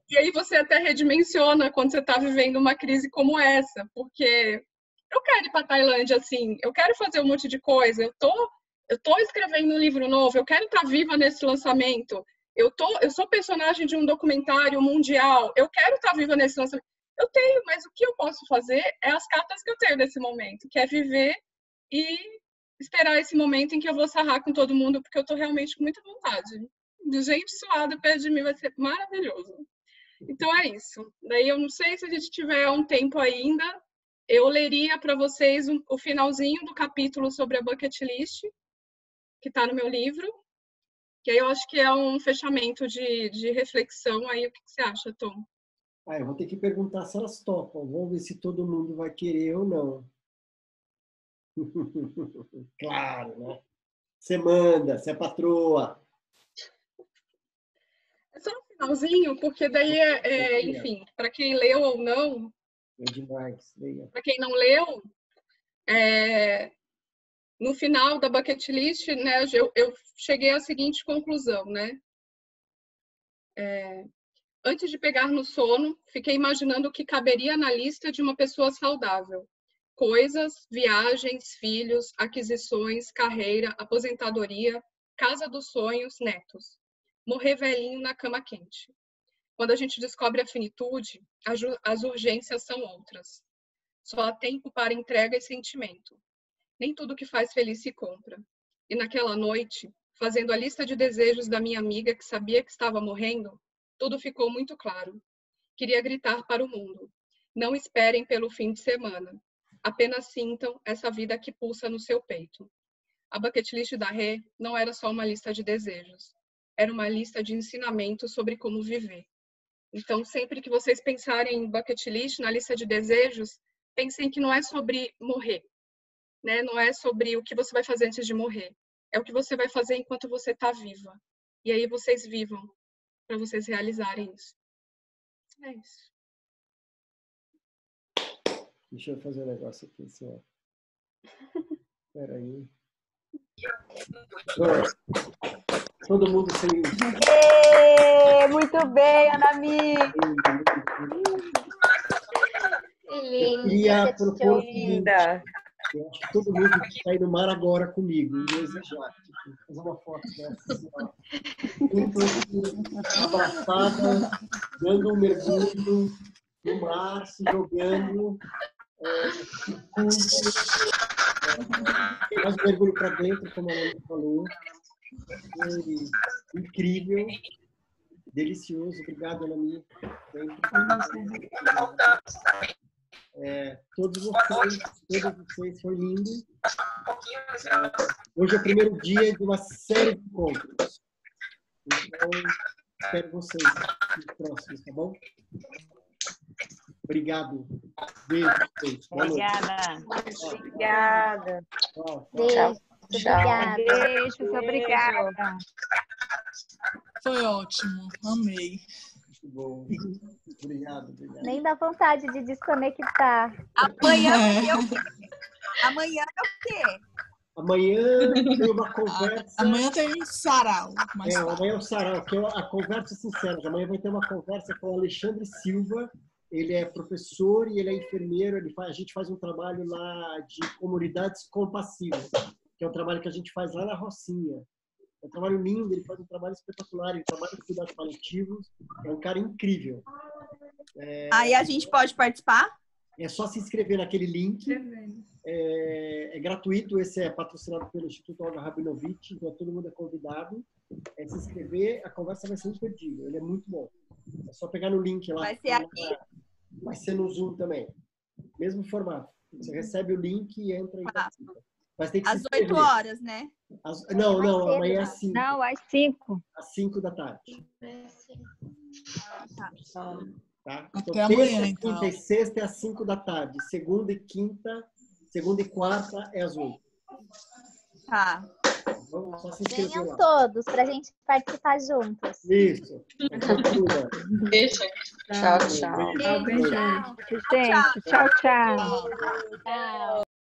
E aí você até redimensiona quando você está vivendo uma crise como essa, porque eu quero ir para a Tailândia, assim, eu quero fazer um monte de coisa, eu tô escrevendo um livro novo, eu quero estar viva nesse lançamento, eu sou personagem de um documentário mundial, eu quero estar viva nesse lançamento. Eu tenho, mas o que eu posso fazer é as cartas que eu tenho nesse momento, que é viver e esperar esse momento em que eu vou sarrar com todo mundo, porque eu tô realmente com muita vontade. De gente suada perto de mim vai ser maravilhoso. Então é isso. Daí eu não sei se a gente tiver um tempo ainda, eu leria para vocês o finalzinho do capítulo sobre a bucket list, que está no meu livro, que aí eu acho que é um fechamento de reflexão. Aí o que você acha, Tom? Eu vou ter que perguntar se elas topam. Vamos ver se todo mundo vai querer ou não. Claro, né? Você manda, você é patroa. É só um finalzinho, porque daí, enfim, para quem leu ou não, é demais. Para quem não leu, no final da bucket list, né, eu cheguei à seguinte conclusão, né? Antes de pegar no sono, fiquei imaginando o que caberia na lista de uma pessoa saudável. Coisas, viagens, filhos, aquisições, carreira, aposentadoria, casa dos sonhos, netos. Morrer velhinho na cama quente. Quando a gente descobre a finitude, as urgências são outras. Só há tempo para entrega e sentimento. Nem tudo que faz feliz se compra. E naquela noite, fazendo a lista de desejos da minha amiga que sabia que estava morrendo, tudo ficou muito claro. Queria gritar para o mundo. Não esperem pelo fim de semana. Apenas sintam essa vida que pulsa no seu peito. A bucket list da Rê não era só uma lista de desejos. Era uma lista de ensinamentos sobre como viver. Então, sempre que vocês pensarem em bucket list, na lista de desejos, pensem que não é sobre morrer, né? Não é sobre o que você vai fazer antes de morrer. É o que você vai fazer enquanto você está viva. E aí vocês vivam para vocês realizarem isso. É isso. Deixa eu fazer um negócio aqui, assim, Espera aí. Todo mundo sem... Muito bem, Anami! Eu queria propor o seguinte, Eu acho que todo mundo está aí no mar agora comigo, em desejar. Vou fazer uma foto dessa, assim, ó. Abraçada, dando um mergulho no mar, se jogando. Mais um mergulho para dentro, como a Ana falou. Foi incrível, delicioso. Obrigado, Ana Minha. Todos vocês, foi lindo. Hoje é o primeiro dia de uma série de encontros. Então, espero vocês nos próximos, tá bom? Obrigado. Beijo. Obrigada. Obrigada. Beijo. Obrigada. Beijo, obrigada. Foi ótimo, amei. Muito bom. Obrigado. Nem dá vontade de desconectar. Amanhã Amanhã é o quê? Amanhã tem uma conversa. Amanhã tem sarau. Amanhã é o sarau, que é a conversa sincera. Amanhã vai ter uma conversa com o Alexandre Silva. Ele é professor e ele é enfermeiro. A gente faz um trabalho lá de comunidades compassivas, que é um trabalho que a gente faz lá na Rocinha. É um trabalho lindo, ele faz um trabalho espetacular, ele trabalha com cuidados paliativos. É um cara incrível. Aí a gente pode participar? É só se inscrever naquele link. É gratuito, esse é patrocinado pelo Instituto Olga Rabinovich, então todo mundo é convidado. Se inscrever, a conversa vai ser imperdível, ele é muito bom. É só pegar no link lá. Vai ser aqui? Vai ser no Zoom também. Mesmo formato. Você recebe o link e entra e participa. Mas tem que às 8 horas, né? Não, amanhã às 5. Não, às 5. Às 5 da tarde. Tá? Até Então, amanhã, terça, então. quinta e sexta é às 5 da tarde. Segunda e quarta é às 8. Tá. Vamos só se inscrever Venham lá. todos para a gente participar juntos. Isso. Beijo. Tchau, tchau. Gente, tchau, tchau.